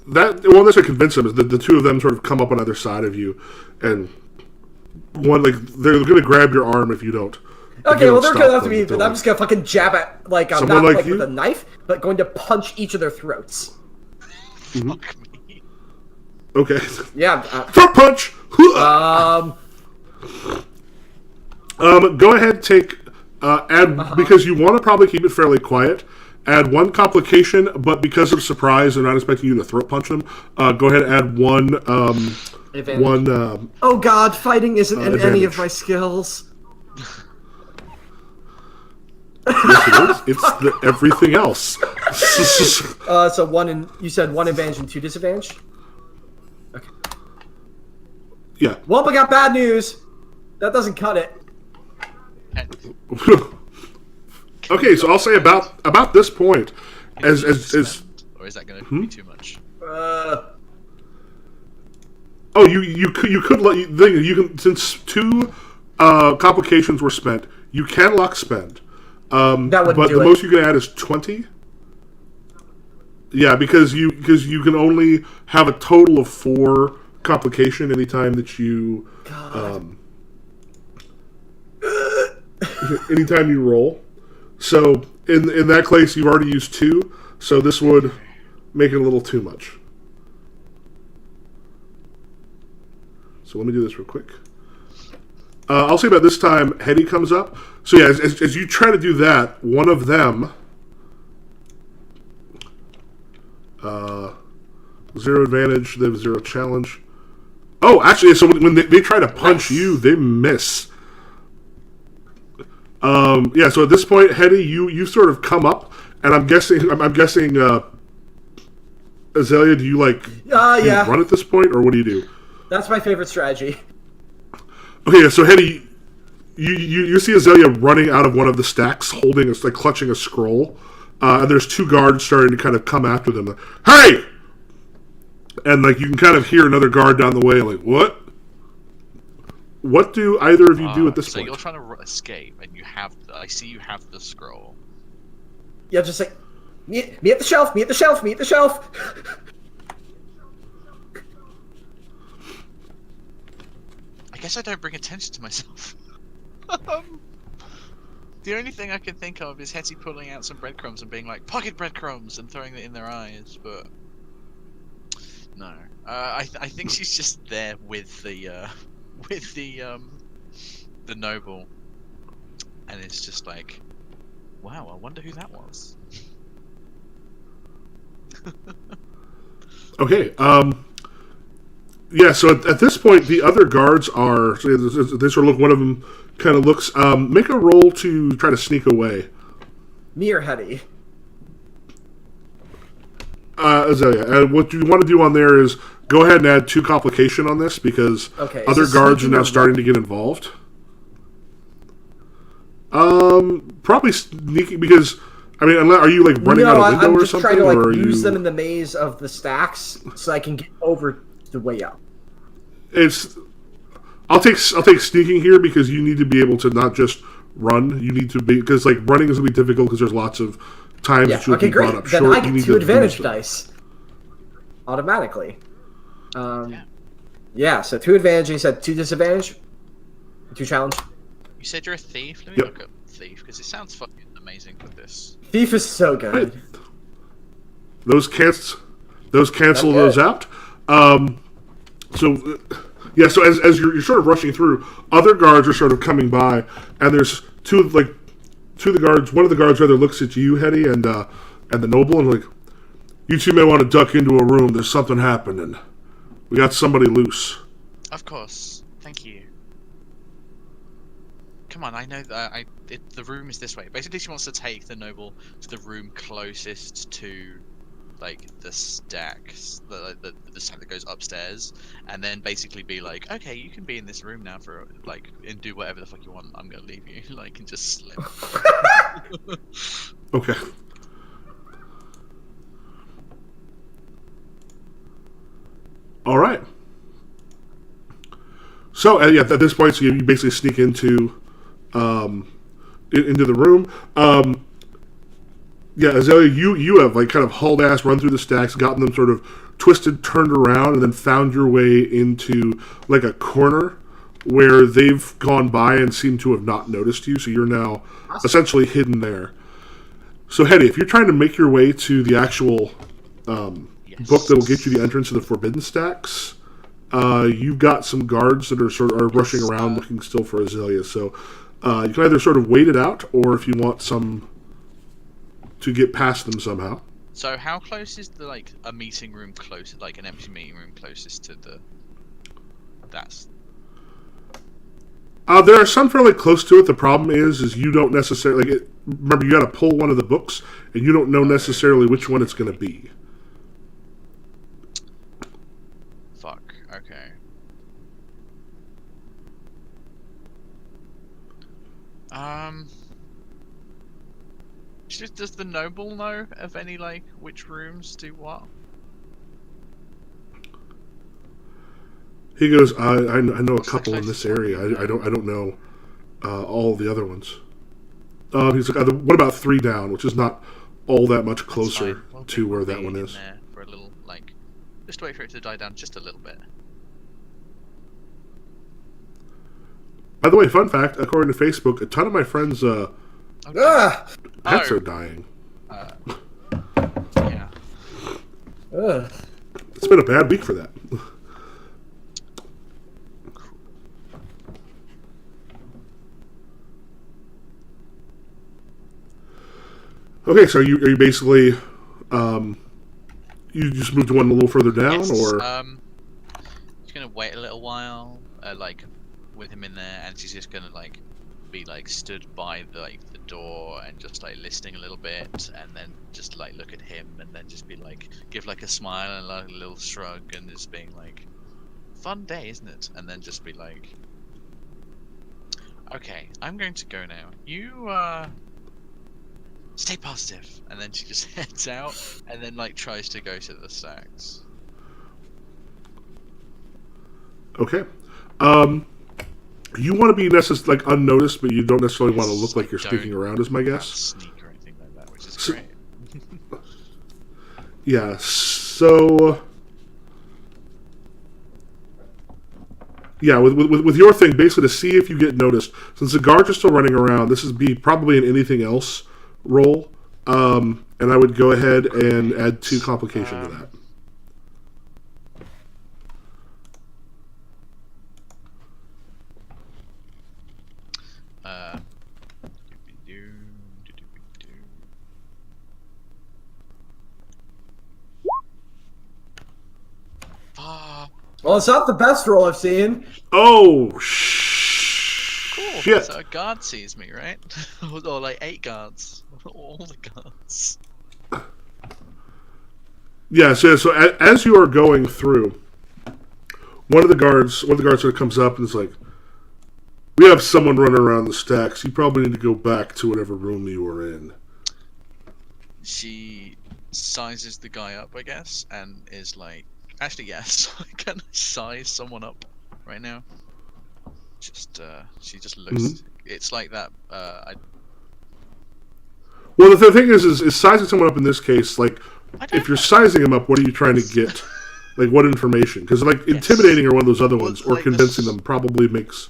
that one that's to convince them is that the two of them sort of come up on either side of you, and one like they're going to grab your arm if you don't. Okay, well they're good enough to me, but I'm just gonna fucking jab at like I'm Someone not like with a knife, but going to punch each of their throats. Fuck me. Okay. Yeah. Throat punch. Go ahead, take add because you want to probably keep it fairly quiet. Add 1 complication, but because of surprise, they're not expecting you to throat punch them. Go ahead, and add 1. Oh God, fighting isn't in any of advantage. my skills. Yes, it is. It's everything else. So you said 1 advantage and 2 disadvantage. Okay. Yeah. Well, I got bad news. That doesn't cut it. Okay, so I'll say about this point, as or is that going to be too much? Oh, you could let you can since 2 complications were spent, you can luck spend. That wouldn't but do the it. most you can add is 20. Yeah, because you can only have a total of 4 complication anytime that you anytime you roll. So in that case, you've already used 2. So this would make it a little too much. So let me do this real quick. I'll say about this time, Hetty comes up. So yeah, as you try to do that, one of them, 0 advantage, they have 0 challenge. Oh, actually, so when they try to punch you, they miss. Yeah, so at this point, Hetty, you sort of come up, and I'm guessing, Azalea, do you do Yeah. you run at this point, or what do you do? That's my favorite strategy. Okay, so Hetty, you see Azalea running out of one of the stacks, holding, clutching a scroll, and there's 2 guards starting to kind of come after them. Hey! And you can kind of hear another guard down the way, what? What do either of you do at this so point? So you're trying to escape, and I see you have the scroll. Yeah, just like, me at the shelf, me at the shelf, me at the shelf. I guess I don't bring attention to myself. The only thing I can think of is Hetty pulling out some breadcrumbs and being like, pocket breadcrumbs, and throwing it in their eyes, but no. I think she's just there with the noble, and it's just like, wow, I wonder who that was. Okay, yeah, so at this point, the other guards are, so they sort of look, one of them kind of looks, make a roll to try to sneak away. Me or Hetty? Azalea, what you want to do on there is go ahead and add 2 complication on this, because other guards are now starting to get involved. Probably sneaking, because, I mean, are you running out a window or something? I'm just trying to or lose them in the maze of the stacks so I can get over the way up. I'll take sneaking here because you need to be able to not just run. You need to be, because running is going to be difficult because there's lots of times that you'll be brought up then short. I get 2 advantage dice automatically. Yeah, so 2 advantage. You said 2 disadvantage, 2 challenge. You said you're a thief. Let me look up thief because it sounds fucking amazing with this. Thief is so good. Right. Those cancel those out. So yeah, so as you're sort of rushing through, other guards are sort of coming by, and there's 2 of the guards. One of the guards rather looks at you, Hetty, and the noble, and you 2 may want to duck into a room. There's something happening. We got somebody loose. Of course, thank you. Come on, I know that the room is this way. Basically, she wants to take the noble to the room closest to like the stacks, the stack that goes upstairs, and then basically be like, okay, you can be in this room now for like and do whatever the fuck you want. I'm gonna leave you, like, and just slip. Okay. All right. So yeah, at this point, so you basically sneak into into the room. Yeah, Azalea, you have like kind of hauled ass, run through the stacks, gotten them sort of twisted, turned around, and then found your way into like a corner where they've gone by and seem to have not noticed you. So you're now essentially hidden there. So Hetty, if you're trying to make your way to the actual book that will get you the entrance to the Forbidden Stacks, you've got some guards that are rushing around looking still for Azalea. So you can either sort of wait it out, or if you want some to get past them somehow. So how close is the like a meeting room closest, like an empty meeting room closest to the? That's. There are some fairly close to it. The problem is you don't necessarily remember you got to pull one of the books, and you don't know necessarily which one it's going to be. Fuck. Okay. Does the noble know of any like which rooms do what? He goes, I know a couple in this area. I don't know all the other ones. He's like, what about 3 down, which is not all that much closer to where that one is. There for a little, like, just wait for it to die down just a little bit. By the way, fun fact: according to Facebook, a ton of my friends' pets are dying. Yeah. It's been a bad week for that. Okay, so are you basically you just moved one a little further down, yes, or she's gonna wait a little while, like with him in there, and she's just gonna like be like stood by the door and just like listening a little bit, and then just like look at him, and then just be like give like a smile and like a little shrug, and just being like, "Fun day, isn't it?" And then just be like, "Okay, I'm going to go now. You stay positive." And then she just heads out, and then like tries to go to the stacks. okay. You want to be like unnoticed, but you don't necessarily want to look like you're sneaking around, is my guess. Sneak or anything like that, which is great. Yeah. So. Yeah, with your thing, basically to see if you get noticed. Since the guards are still running around, this is probably an anything else roll, and I would go ahead and add 2 complication to that. Well, it's not the best roll I've seen. Oh, Cool. shit. So a guard sees me, right? Or like 8 guards. All the guards. Yeah, so as you are going through, one of the guards sort of comes up and is like, "We have someone running around the stacks. You probably need to go back to whatever room you were in." She sizes the guy up, I guess, and is like, actually, yes, can I size someone up right now? Just, she just looks. Mm-hmm. It's like that. Well, the thing is sizing someone up in this case, like, if you're sizing them up, what are you trying to get? Like, what information? Because, like, intimidating or one of those other ones, or like convincing them probably makes...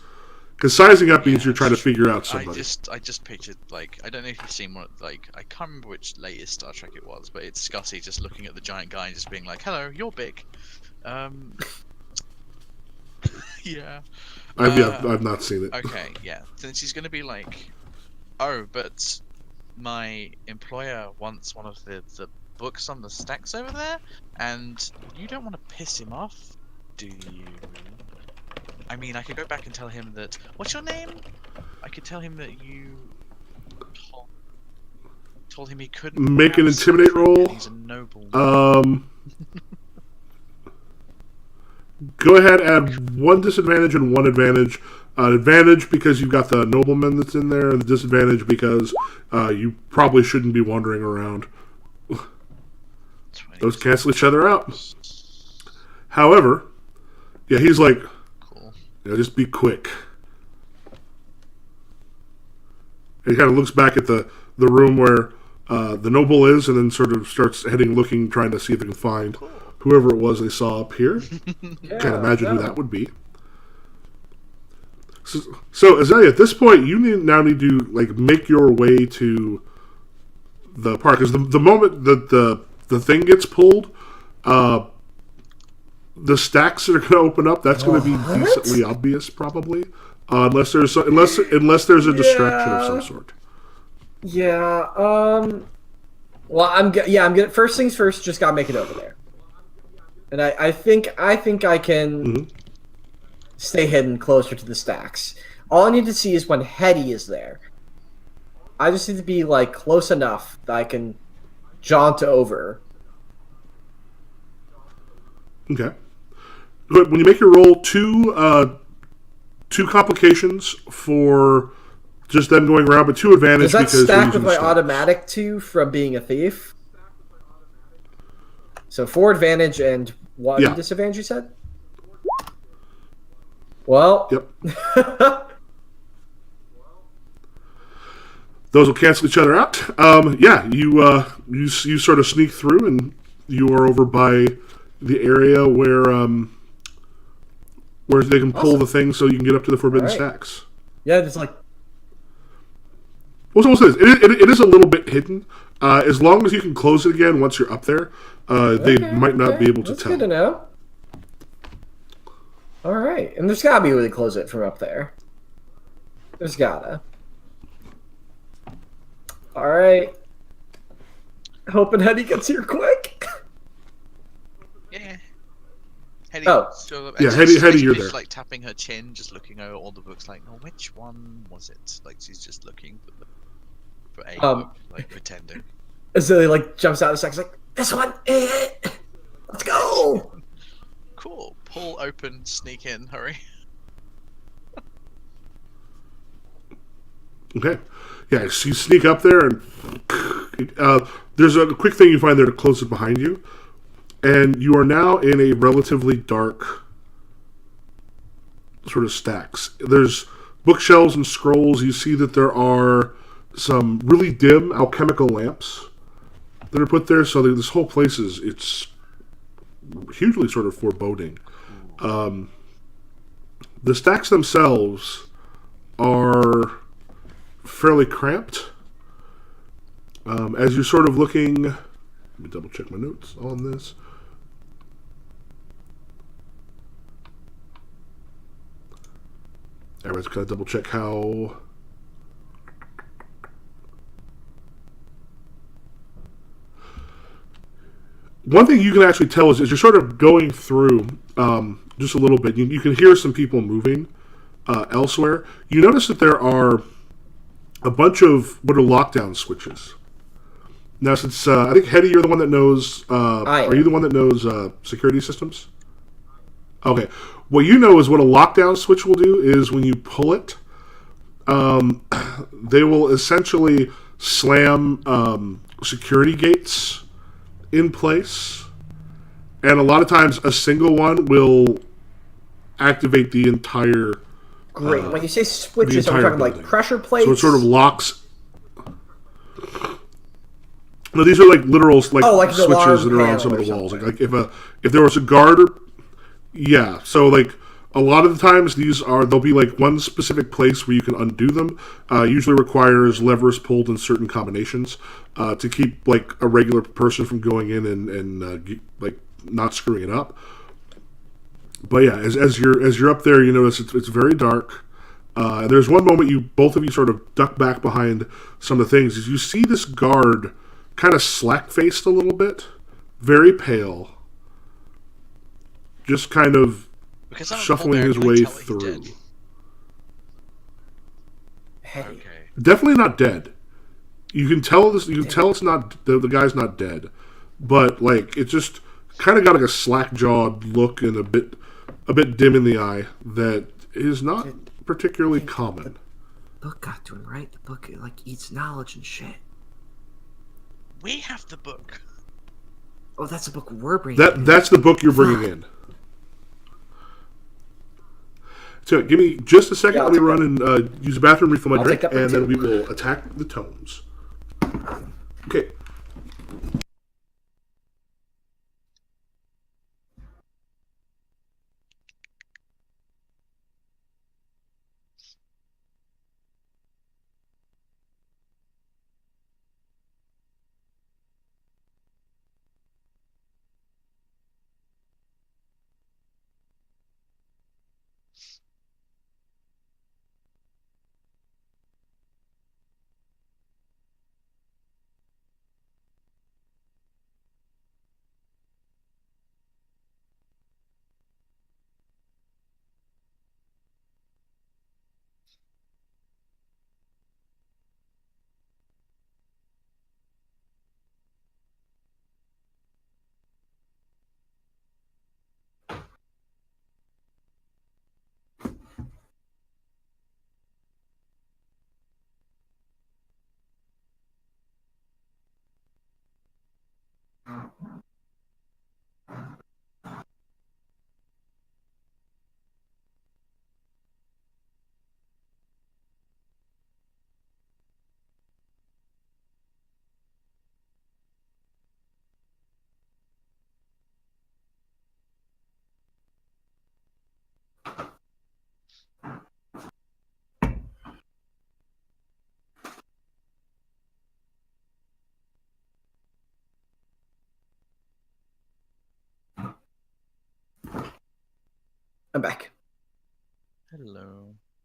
Because sizing up means you're trying to figure out somebody. I just pictured, like, I don't know if you've seen one, like, I can't remember which latest Star Trek it was, but it's Scotty just looking at the giant guy and just being like, "Hello, you're big." Yeah. I've not seen it. Okay, yeah. Then she's gonna be like, "Oh, but my employer wants one of the books on the stacks over there, and you don't want to piss him off, do you? I mean, I could go back and tell him that... What's your name? I could tell him that you told him he couldn't make an have intimidate something, roll. and he's a noble. Go ahead, add 1 disadvantage and 1 advantage. Advantage because you've got the nobleman that's in there, and the disadvantage because you probably shouldn't be wandering around. Those cancel each other out. However, yeah, he's like, Cool. just be quick. And he kind of looks back at the room where the noble is, and then sort of starts heading, looking, trying to see if he can find whoever it was they saw up here. Can't imagine who that would be. So Azalea, at this point, you now need to like make your way to the park. Because the moment that the thing gets pulled, the stacks that are going to open up, that's going to be decently obvious, probably, unless there's a distraction of some sort. Yeah. Well, I'm gonna first things first. Just gotta make it over there, and I think I can stay hidden closer to the stacks. All I need to see is when Hetty is there. I just need to be like close enough that I can jaunt over. Okay. But when you make your roll, two complications for just them going around, but 2 advantage. Does that because stack with my stacks. automatic 2 from being a thief? So 4 advantage and 1 disadvantage, you said? Well. Yep. Those will cancel each other out. You sort of sneak through, and you are over by the area where they can pull the thing so you can get up to the forbidden stacks. Yeah, it's like. Well, so it is a little bit hidden. As long as you can close it again once you're up there, they might not be able to tell. That's good to know. All right, and there's gotta be a way to close it from up there. There's gotta. All right. Hoping Hetty gets here quick. Yeah. Hetty, Hetty, you're there. Like tapping her chin, just looking over all the books, like, oh, which one was it? Like she's just looking for a book, like pretending. So he like jumps out of the sack, like, this one, let's go. Cool. Pull open, sneak in, hurry. Okay. Yeah, so you sneak up there, and there's a quick thing you find there to close it behind you. And you are now in a relatively dark sort of stacks. There's bookshelves and scrolls. You see that there are some really dim alchemical lamps that are put there. So this whole place it's hugely sort of foreboding. The stacks themselves are fairly cramped. As you're sort of looking, let me double check my notes on this. Everyone's got to double check how. One thing you can actually tell is you're sort of going through just a little bit. You can hear some people moving elsewhere. You notice that there are a bunch of what are lockdown switches. Now, since I think Hetty, you're the one that knows. Are you the one that knows security systems? Okay. What you know is what a lockdown switch will do is when you pull it, they will essentially slam security gates in place, and a lot of times a single one will activate the entire. Great. When you say switches, are we talking building. Like pressure plates? So it sort of locks. No, these are like literal switches that are on some of the walls. Like if there was a guard, So like a lot of the times there'll be like one specific place where you can undo them. Usually requires levers pulled in certain combinations to keep like a regular person from going in and like not screwing it up. But yeah, as you're up there, you notice it's very dark. There's one moment both of you sort of duck back behind some of the things. As you see this guard kind of slack-faced a little bit, very pale, just kind of shuffling his way through. Okay. Definitely not dead. You can tell this. You can tell it's not the guy's not dead, but like it just kind of got like a slack jawed look and a bit dim in the eye that is not particularly common. The book got to him, right? The book like eats knowledge and shit. We have the book. Oh, that's the book we're bringing. That's the book you're bringing in. So give me just a second. Let me run and use the bathroom, refill my drink, and then we will attack the tomes. Okay. I'm back.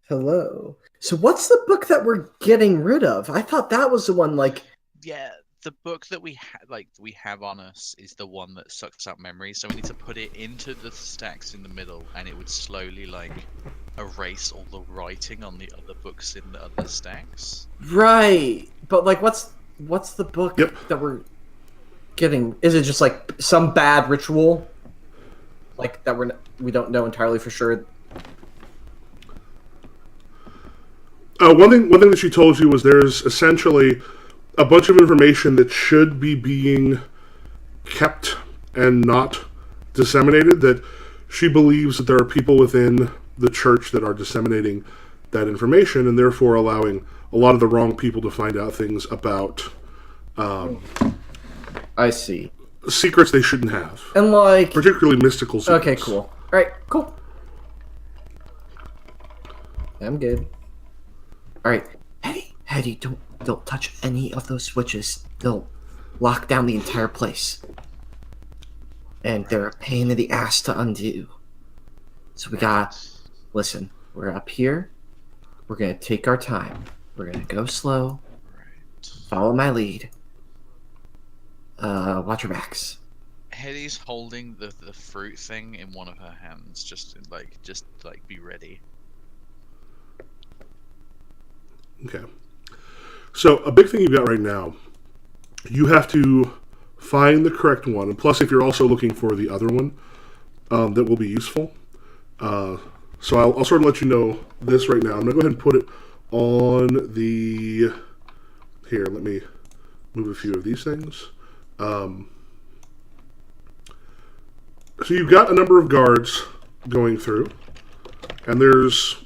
Hello. So what's the book that we're getting rid of? I thought that was the one like Yeah, the book that we have on us is the one that sucks out memories. So we need to put it into the stacks in the middle, and it would slowly like erase all the writing on the other books in the other stacks. right. But like what's the book that we're getting? Is it just like some bad ritual? Like that we don't know entirely for sure. One thing that she told you was there's essentially a bunch of information that should be being kept and not disseminated, that she believes that there are people within the church that are disseminating that information and therefore allowing a lot of the wrong people to find out things about I see. secrets they shouldn't have. And like Particularly mystical secrets. okay, cool. All right, cool. I'm good. All right, Hetty, don't touch any of those switches. They'll lock down the entire place, and they're a pain in the ass to undo. So we gotta listen. We're up here. We're gonna take our time. We're gonna go slow. Follow my lead. Watch your backs. Hetty's holding the fruit thing in one of her hands, just be ready. Okay. So a big thing you've got right now, you have to find the correct one, and plus if you're also looking for the other one, that will be useful. So I'll sort of let you know this right now. I'm going to go ahead and put it on the... Here, let me move a few of these things. So you've got a number of guards going through, and there's...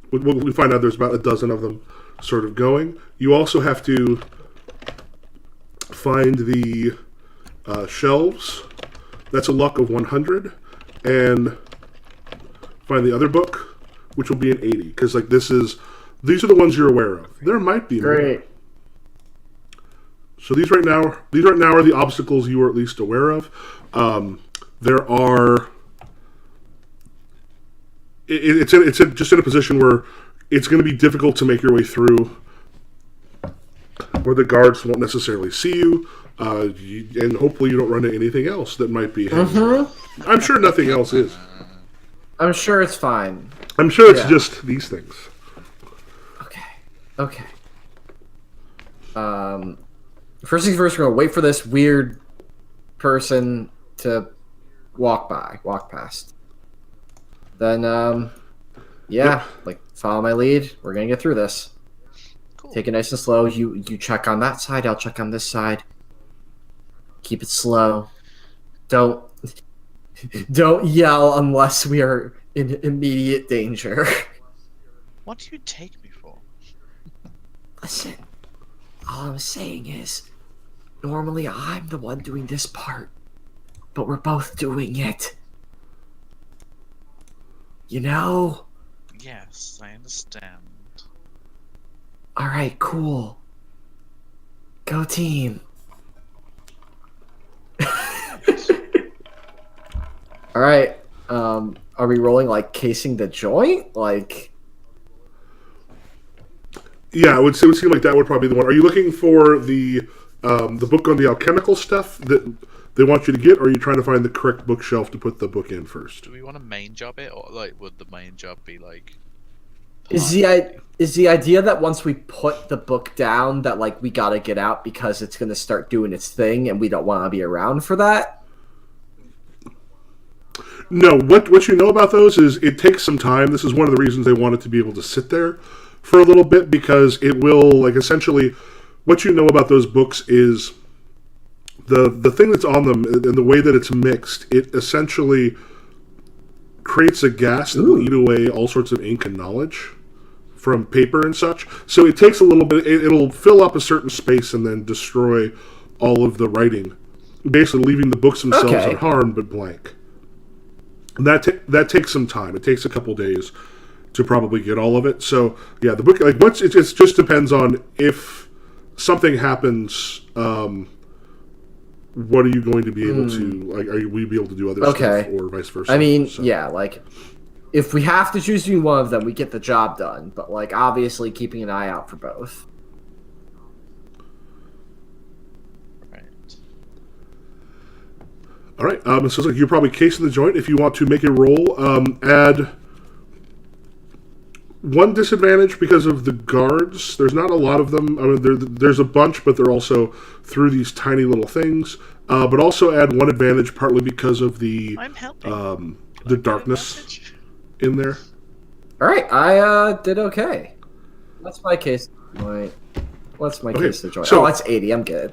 We find out there's about a dozen of them sort of going. You also have to find the shelves. That's a luck of 100, and find the other book, which will be an 80. Because like these are the ones you're aware of. There might be more. Great. So these right now are the obstacles you are at least aware of. There are. It's just in a position where it's going to be difficult to make your way through, where the guards won't necessarily see you, and hopefully you don't run into anything else that might be. I'm sure nothing else is. I'm sure it's fine. I'm sure it's just these things. Okay. First things first, we're gonna wait for this weird person to walk past. Then, Yep. like follow my lead. We're gonna get through this. Cool. Take it nice and slow. You check on that side. I'll check on this side. Keep it slow. Don't yell unless we are in immediate danger. What do you take me for? Listen, all I'm saying is, normally I'm the one doing this part, but we're both doing it. You know? Yes, I understand. Alright, cool. Go team. Alright, are we rolling like casing the joint? Like, Yeah, it would seem like that would probably be the one. Are you looking for the book on the alchemical stuff that they want you to get, or are you trying to find the correct bookshelf to put the book in first? Do we want to main job it, or like would the main job be like? is the idea that once we put the book down that like we gotta get out because it's gonna start doing its thing and we don't want to be around for that? No, what you know about those is it takes some time. This is one of the reasons they want it to be able to sit there for a little bit, because it will, like, essentially what you know about those books is the thing that's on them and the way that it's mixed, it essentially creates a gas that will eat away all sorts of ink and knowledge from paper and such. So it takes a little bit, it'll fill up a certain space and then destroy all of the writing, basically leaving the books themselves Okay. unharmed but blank. And that takes some time. It takes a couple days to probably get all of it. So yeah, the book, like, once it just depends on if something happens. What are you going to be able to, like? Will you be able to do other Okay. stuff, or vice versa? I mean, So- yeah, like if we have to choose between one of them, we get the job done. But like obviously keeping an eye out for both. Right. All right. It sounds like you're probably casing the joint. If you want to make a roll, add one disadvantage because of the guards. There's not a lot of them. I mean, there's a bunch, but they're also through these tiny little things. But also add one advantage, partly because of the I'm helping. the darkness in there. All right, I did okay. What's my case? What's my case to join? so- Oh, that's 80. I'm good.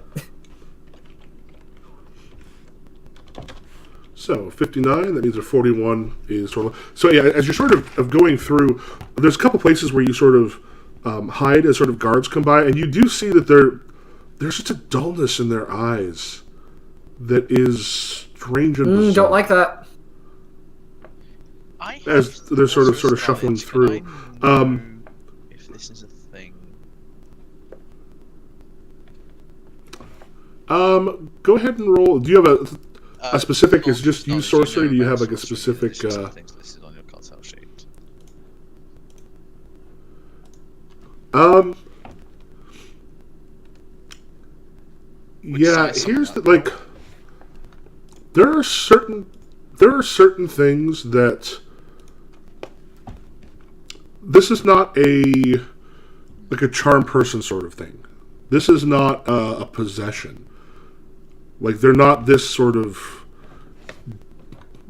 So 59, that means a 41 is sort of... So yeah, as you're sort of going through, there's a couple places where you sort of hide as sort of guards come by, and you do see that there's just a dullness in their eyes that is strange and bizarre. Don't like that. I have As they're sort of sorcerer's shuffling knowledge. through. Can I know if this is a thing. Go ahead and roll. Do you have a specific... Is it just knowledge, use sorcery? Do you have like a about sorcery? specific... There's just things listed on your console sheet. Yeah, size here's the, something like like, there are certain things that this is not a charm person sort of thing. This is not a possession. Like, they're not this sort of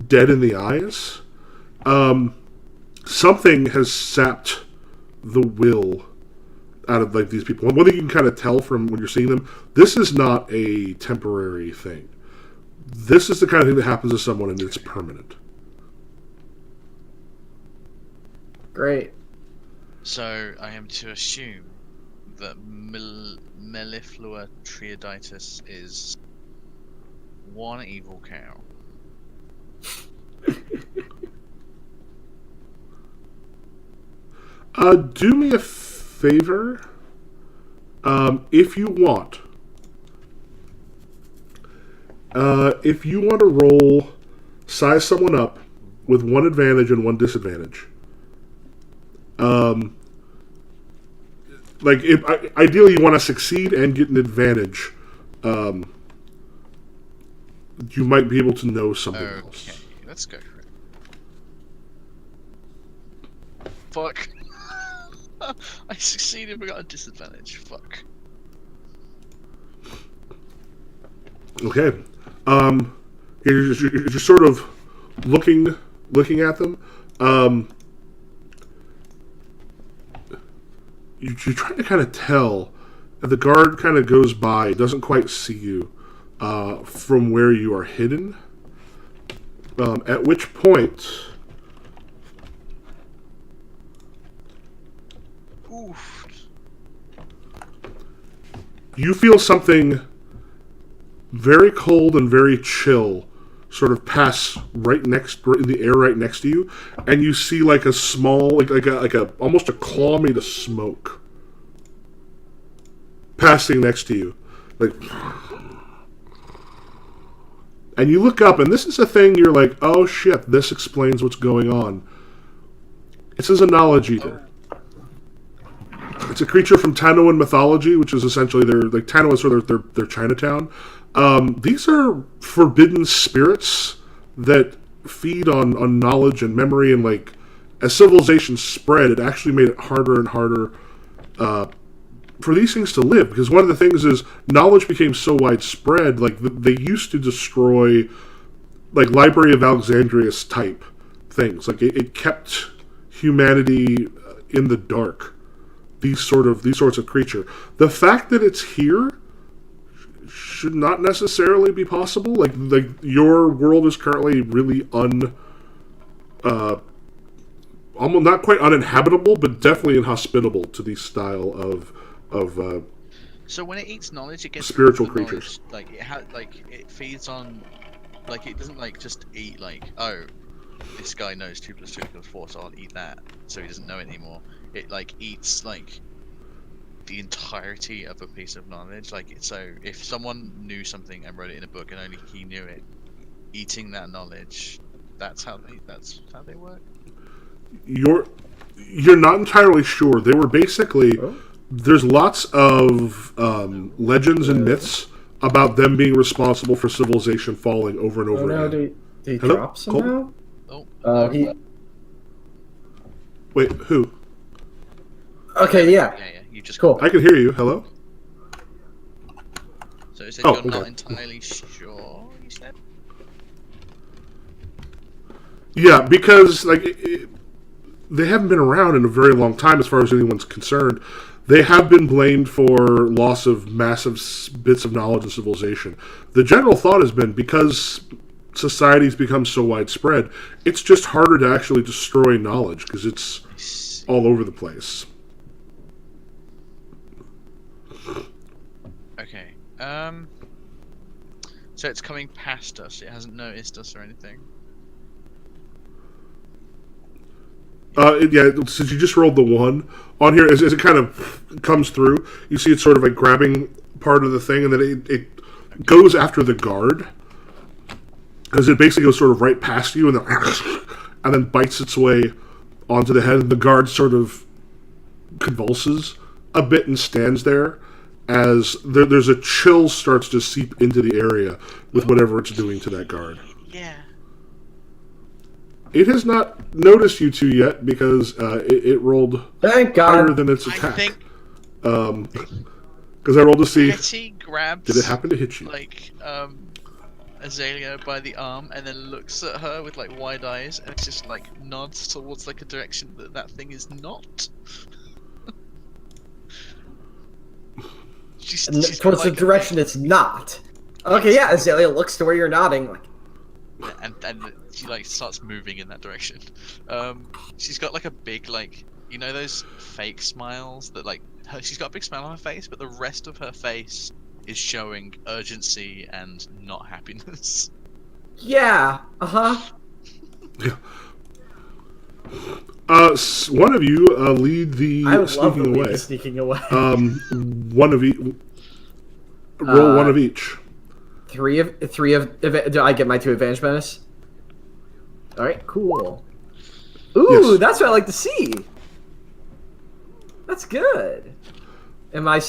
dead in the eyes. Something has sapped the will out of, like, these people. One thing you can kind of tell from when you're seeing them, this is not a temporary thing. This is the kind of thing that happens to someone and it's permanent. Great. So I am to assume that Melliflua Trioditis is one evil cow. Do me a favor. If you want. If you want to roll, size someone up with one advantage and one disadvantage. Like, if ideally you want to succeed and get an advantage, you might be able to know something else. Okay, let's go for it. Fuck. I succeeded but got a disadvantage. Fuck. Okay. You're sort of looking at them. You're trying to kind of tell. The guard kind of goes by, doesn't quite see you from where you are hidden. At which point, Oof. you feel something very cold and very chill sort of pass in the air right next to you, and you see like a small, like a almost a claw made of smoke passing next to you, like. And you look up, and this is a thing you're like, oh shit, this explains what's going on. It says a knowledge eater. It's a creature from Tanoan mythology, which is essentially Tanoa is sort of their Chinatown. These are forbidden spirits that feed on knowledge and memory, and like as civilization spread, it actually made it harder and harder for these things to live, because one of the things is knowledge became so widespread, like they used to destroy like Library of Alexandria's type things. Like it kept humanity in the dark. These sorts of creature. The fact that it's here should not necessarily be possible. Like your world is currently really almost not quite uninhabitable, but definitely inhospitable to these style of So when it eats knowledge, it gets spiritual the creatures. Knowledge, it feeds on, like it doesn't like just eat like, oh, this guy knows 2 + 2 = 4, so I'll eat that. So he doesn't know it anymore. It like eats like the entirety of a piece of knowledge. So if someone knew something and wrote it in a book and only he knew it, eating that knowledge, that's how they work. You're not entirely sure. They were basically. Oh. There's lots of legends and myths about them being responsible for civilization falling over and over again. Did he drop somehow? Oh, Wait, who? Okay, yeah. Yeah, you just cool. I can hear you. Hello? So it said you're not entirely sure, you said? Yeah, because they haven't been around in a very long time as far as anyone's concerned. They have been blamed for loss of massive bits of knowledge and civilization. The general thought has been, because society's become so widespread, it's just harder to actually destroy knowledge because it's all over the place. Okay. So it's coming past us. It hasn't noticed us or anything. Yeah, since you just rolled the 1 on here, as it kind of comes through, you see it sort of like grabbing part of the thing, and then it goes after the guard, as it basically goes sort of right past you, and then bites its way onto the head, and the guard sort of convulses a bit and stands there as there's a chill starts to seep into the area with whatever it's doing to that guard. Yeah. It has not noticed you two yet because it rolled Thank God. higher than its attack. Because I rolled to see. Hetty grabs, did it happen to hit you? Azalea by the arm and then looks at her with like wide eyes and just like nods towards like a direction that thing is not. she's towards the direction it's not. Okay, yeah, Azalea looks to where you're nodding. And she like starts moving in that direction. She's got like a big those fake smiles that she's got a big smile on her face, but the rest of her face is showing urgency and not happiness. Yeah. Yeah. One of you lead the sneaking away. One of each. Roll one of each. Three of. Do I get my 2 advantage bonus? All right, cool. Ooh, yes. That's what I like to see. That's good. Am I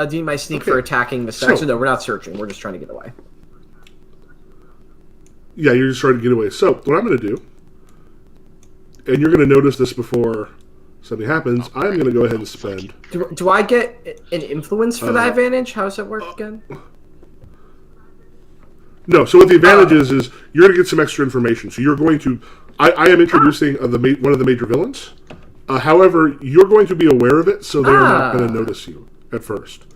doing my sneak for attacking the section? No, we're not searching. We're just trying to get away. Yeah, you're just trying to get away. So what I'm going to do, and you're going to notice this before something happens, I'm going to go ahead and spend. Do I get an influence for that advantage? How does that work again? No, so what the advantage is you're going to get some extra information. So you're going to... I am introducing one of the major villains. However, you're going to be aware of it, so they're not going to notice you at first.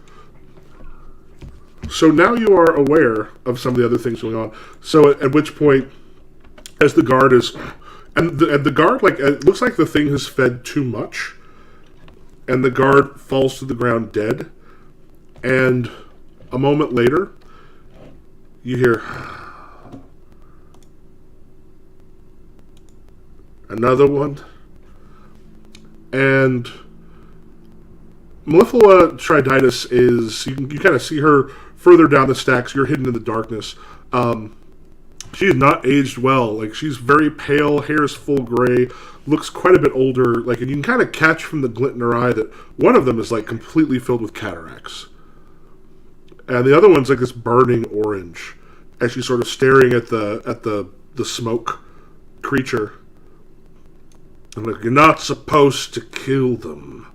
So now you are aware of some of the other things going on. So at which point, as the guard is... And the guard, like, it looks like the thing has fed too much. And the guard falls to the ground dead. And a moment later, you hear... Another one. And Melliflua Triditis is... You kind of see her further down the stacks. You're hidden in the darkness. She is not aged well. Like, she's very pale, hair is full gray, looks quite a bit older. Like, and you can kind of catch from the glint in her eye that one of them is, like, completely filled with cataracts. And the other one's, like, this burning orange as she's sort of staring at the smoke creature. I'm like, you're not supposed to kill them.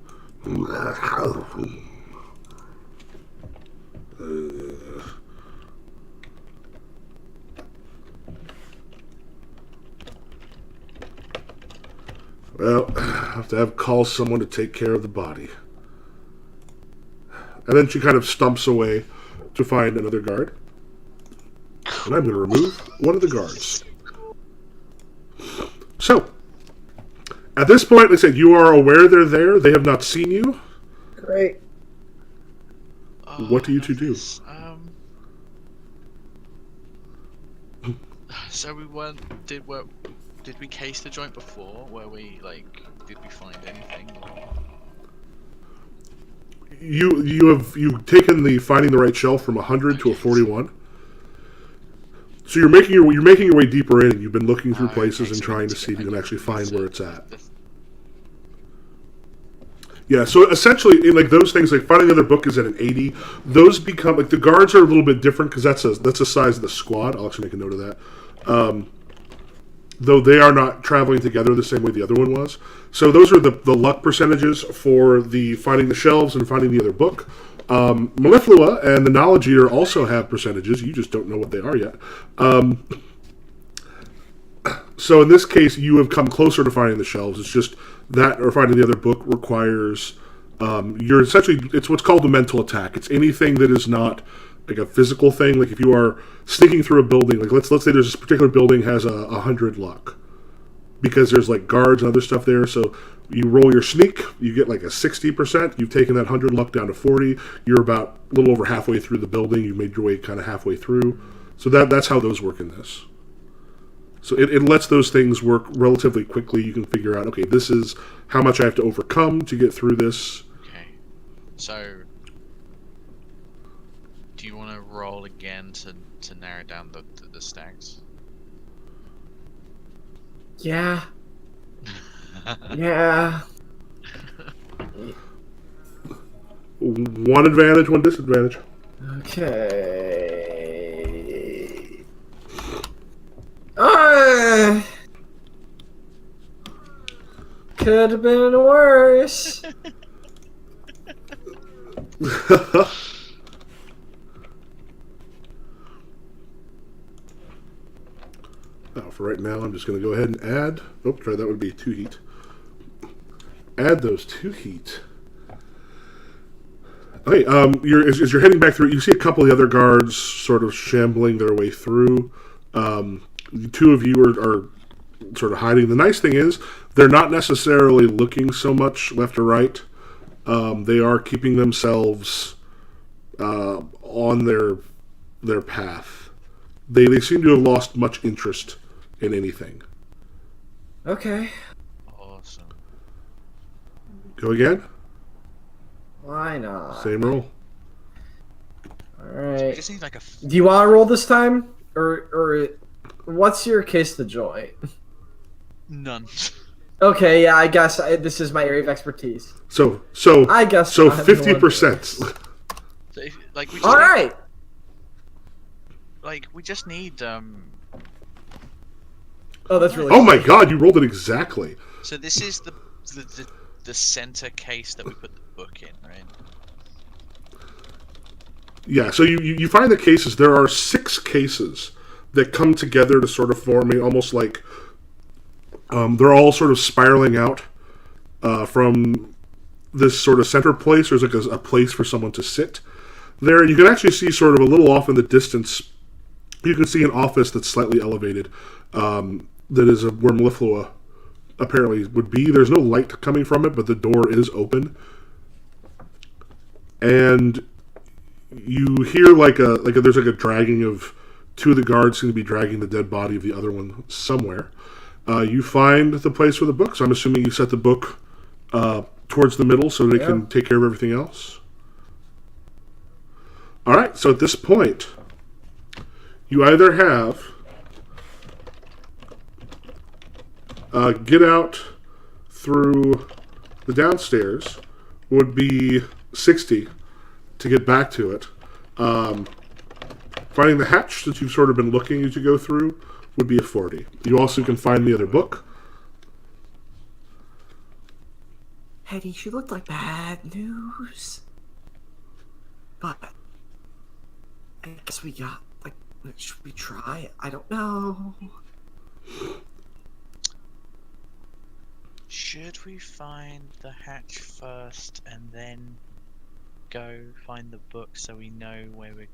Well, I have to call someone to take care of the body. And then she kind of stumps away to find another guard. And I'm going to remove one of the guards. So, at this point, like I said, you are aware they're there. They have not seen you. Great. What do you two do? So we weren't... Did we case the joint before? Where we, like, did we find anything? You've taken the finding the right shelf from 100 to a 41. So you're making your way deeper in, and you've been looking through places and trying to see if you can actually find where it's at. Yeah, so essentially, like those things, like finding another book is at an 80. Those become like the guards are a little bit different because that's the size of the squad. I'll actually make a note of that. Though they are not traveling together the same way the other one was. So those are the luck percentages for the finding the shelves and finding the other book. Melliflua and the Knowledge Eater also have percentages. You just don't know what they are yet. So in this case, you have come closer to finding the shelves. It's just that or finding the other book requires... you're essentially... It's what's called a mental attack. It's anything that is not like a physical thing. Like if you are sneaking through a building, like let's say there's this particular building has 100 luck because there's like guards and other stuff there. So you roll your sneak, you get like a 60%. You've taken that 100 luck down to 40. You're about a little over halfway through the building. You made your way kind of halfway through. So that's how those work in this. So it lets those things work relatively quickly. You can figure out, okay, this is how much I have to overcome to get through this. Okay. So, do you want to roll again to narrow down the stacks? Yeah. Yeah. One advantage, one disadvantage. Okay. Could have been worse. Now, for right now, I'm just going to go ahead and add... Oh, sorry, that would be 2 heat. Add those 2 heat. Okay, as you're heading back through, you see a couple of the other guards sort of shambling their way through. The 2 of you are sort of hiding. The nice thing is, they're not necessarily looking so much left or right. They are keeping themselves on their path. They seem to have lost much interest in anything. Okay. Awesome. Go again? Why not? Same roll. Alright. We just need like a... Do you want to roll this time? Or what's your case the joy? None. Okay, yeah, I guess this is my area of expertise. So I guess so I'm 50%. So if, like we just All need, right. Like we just need Oh, that's really. Oh my god, you rolled it exactly. So this is the center case that we put the book in, right? Yeah, so you find the cases. There are 6 cases that come together to sort of form almost like they're all sort of spiraling out from this sort of center place. There's like a place for someone to sit there. You can actually see sort of a little off in the distance. You can see an office that's slightly elevated. That is where Melliflua apparently would be. There's no light coming from it, but the door is open, and you hear like there's like a dragging of 2 of the guards seem to be dragging the dead body of the other one somewhere. You find the place for the book, so I'm assuming you set the book towards the middle so they can take care of everything else. All right, so at this point, you either have get out through the downstairs would be 60 to get back to it. Finding the hatch that you've sort of been looking as you go through would be a 40. You also can find the other book. Hetty, she looked like bad news. But I guess we got, like, should we try? I don't know. Should we find the hatch first and then go find the book so we know where we...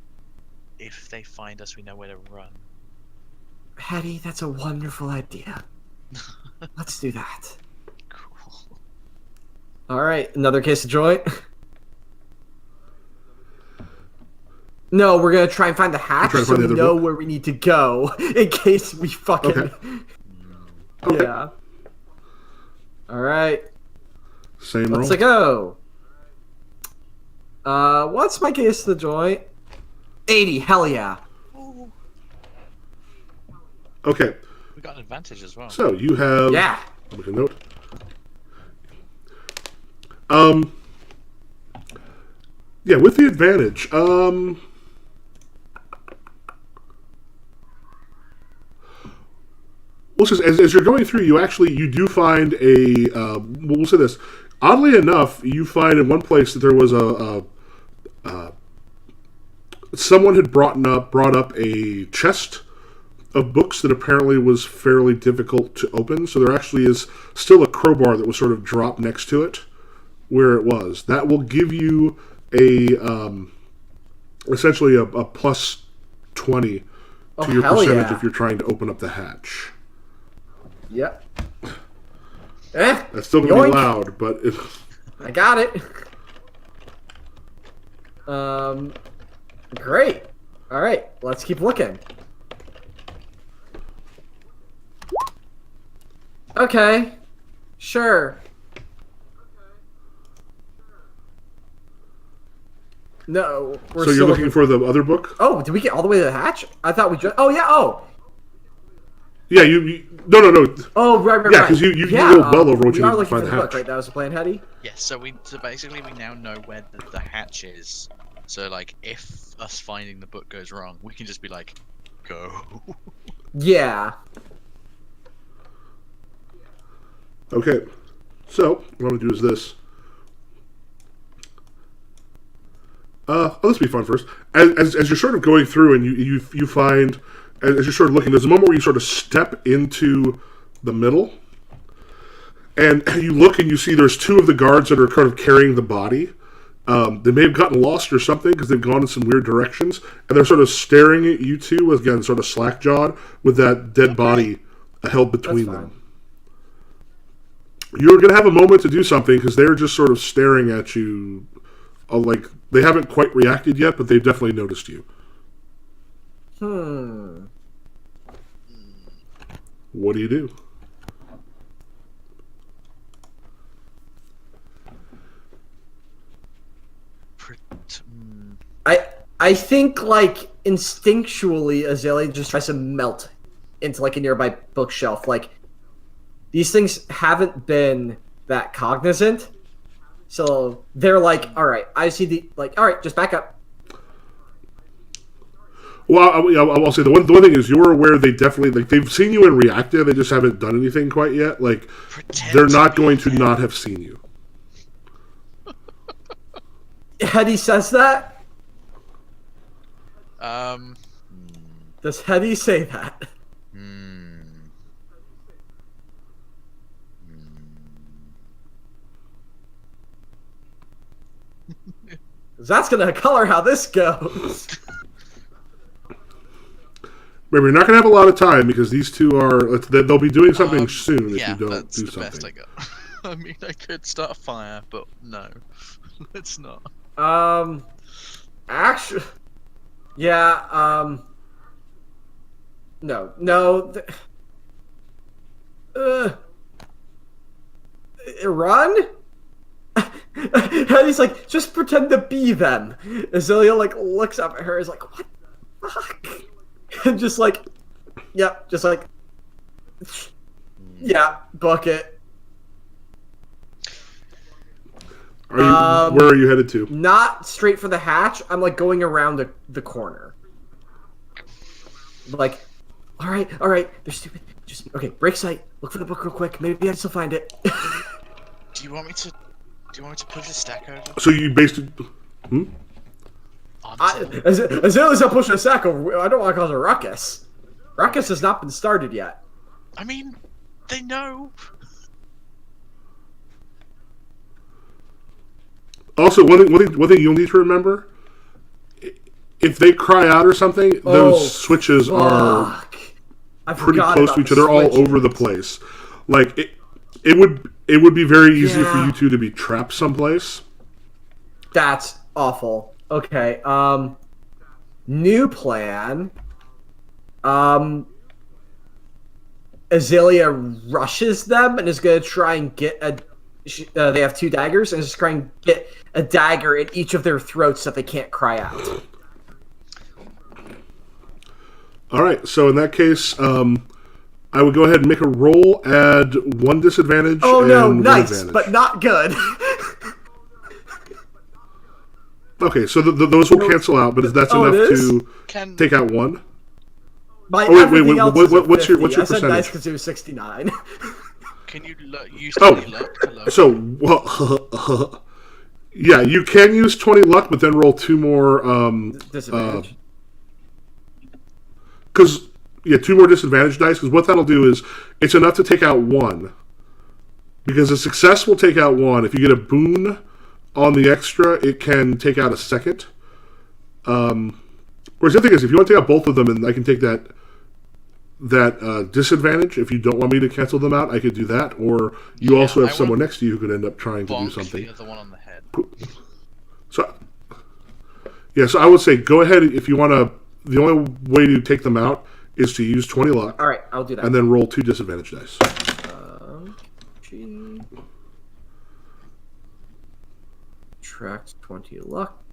If they find us, we know where to run. Hetty, that's a wonderful idea. Let's do that. Cool. Alright, another case of joint. No, we're gonna try and find the hatch so we know where we need to go in case we fucking... Okay. Yeah. Alright. Same roll. Let's go. What's my case of the joint? 80, hell yeah. Okay. We got an advantage as well. So you have... Yeah. Make a note. Yeah, with the advantage. Well, as you're going through, you do find a. We'll say this. Oddly enough, you find in one place that there was someone had brought up a chest of books that apparently was fairly difficult to open. So there actually is still a crowbar that was sort of dropped next to it where it was. That will give you essentially a plus 20 to your percentage if you're trying to open up the hatch. Yep. That's still going to be loud, but I got it. Great. All right, let's keep looking. Okay. Sure. No, we're so you're looking for the other book? Oh, did we get all the way to the hatch? I thought we just... Oh, yeah, oh. Yeah, you no. Oh, right. Yeah, because you go well over what you need to find the hatch. Book, right? That was the plan, Hetty? Yes, so basically we now know where the hatch is. So, like, if us finding the book goes wrong, we can just be like, go. Yeah. Okay. So, what I'm going to do is this. Let's be fun first. As you're sort of going through and you find, as you're sort of looking, there's a moment where you sort of step into the middle. And you look and you see there's 2 of the guards that are kind of carrying the body. They may have gotten lost or something because they've gone in some weird directions. And they're sort of staring at you two, again, sort of slack-jawed, with that dead body held between them. You're going to have a moment to do something because they're just sort of staring at you. Like, they haven't quite reacted yet, but they've definitely noticed you. What do you do? I think, like, instinctually, Azalea just tries to melt into, like, a nearby bookshelf. Like, these things haven't been that cognizant. So they're like, all right, I see the... Like, all right, just back up. Well, I'll say the one thing is you're aware they definitely... Like, they've seen you and reacted. They just haven't done anything quite yet. Like, they're not going to not have seen you. Hetty says that? Hmm. Does Hetty say that? Hmm. 'Cause that's gonna color how this goes. Remember, you're not going to have a lot of time because these two are. They'll be doing something soon if Yeah, you don't that's do the something. best I got. I mean, I could start a fire, but no, let's not. Actually, yeah. No. Run. And he's like, just pretend to be them. Azalea like looks up at her, is like, what the fuck? And just like, yep, just like, yeah, book it. Where are you headed to? Not straight for the hatch. I'm like going around the corner. Like, all right, they're stupid. Just okay, break sight. Look for the book real quick. Maybe I can still find it. Do you want me to push the stack over? So you basically. Azalea's not pushing a sack over. I don't want to cause a ruckus. Ruckus has not been started yet. I mean, they know. Also, one thing you'll need to remember: if they cry out or something, those switches are pretty close to each other, all over the place. Like it would be very easy for you two to be trapped someplace. That's awful. Okay. New plan. Azalea rushes them and is going to try and get they have 2 daggers and is trying to get a dagger in each of their throats so that they can't cry out. All right. So in that case, I would go ahead and make a roll. Add 1 disadvantage. Oh no, and nice, 1 advantage. but not good. Okay, so those will cancel out, but that's enough to take out 1. My wait. else What's your I said percentage? nice because it was 69. Can you use 20 luck to lower? So, yeah, you can use 20 luck, but then roll 2 more. Disadvantage. Because 2 more disadvantage dice. Because what that'll do is it's enough to take out 1. Because a success will take out 1. If you get a boon on the extra, it can take out a second. Whereas the other thing is, if you want to take out both of them, and I can take that disadvantage. If you don't want me to cancel them out, I could do that. Or you also have someone next to you who could end up trying to do something. The other one on the head. So I would say go ahead if you want to. The only way to take them out is to use 20 luck. All right, I'll do that. And then roll 2 disadvantage dice. Subtract 20 luck.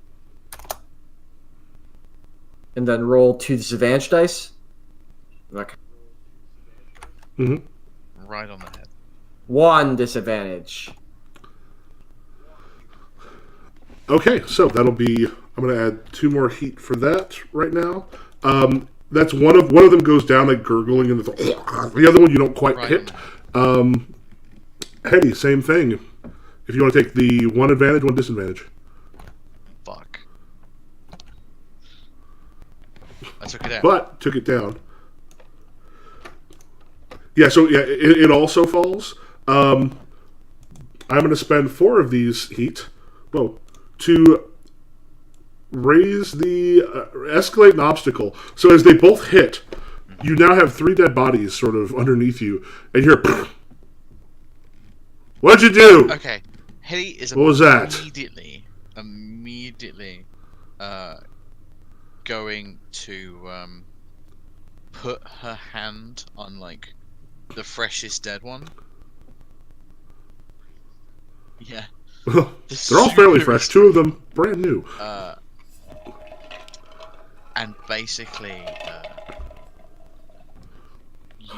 And then roll 2 disadvantage dice. Okay. Right on the head. 1 disadvantage. Okay, so that'll be. I'm going to add 2 more heat for that right now. That's one of them goes down like gurgling, and the other one you don't quite hit. Hetty, same thing. If you want to take the 1 advantage, 1 disadvantage. Fuck. I took it out. But took it down. Yeah, so it also falls. I'm going to spend 4 of these heat. Whoa. To raise the escalate an obstacle. So as they both hit, you now have 3 dead bodies sort of underneath you, and you're. What'd you do? Okay, Hetty is what was that? immediately going to put her hand on like the freshest dead one. Yeah. They're all fairly fresh. 2 of them brand new. And basically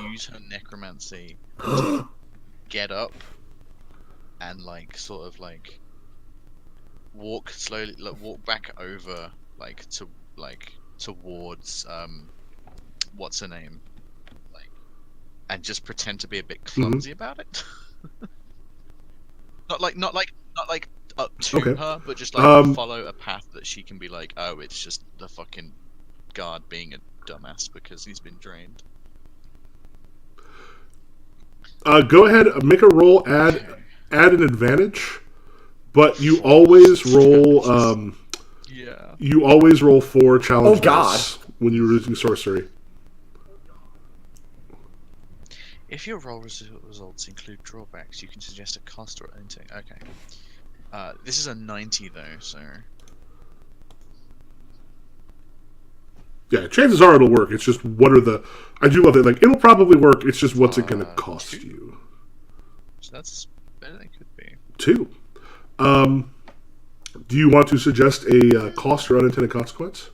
use her necromancy to get up and like sort of like walk slowly, walk back over towards what's her name, like, and just pretend to be a bit clumsy about it. not like up to her, but just like follow a path that she can be like, oh, it's just the fucking guard being a dumbass because he's been drained. Go ahead, make a roll. Add an advantage, but you always roll. Yeah. You always roll 4 challenge Oh, God. dice when you're using sorcery. If your roll results include drawbacks, you can suggest a cost or anything. Okay. This is a 90 though, so. Yeah, chances are it'll work. It's just what are the... I do love it. Like, it'll probably work. It's just what's it going to cost 2. you? So that's better than it could be. 2. Do you want to suggest a cost or unintended consequence?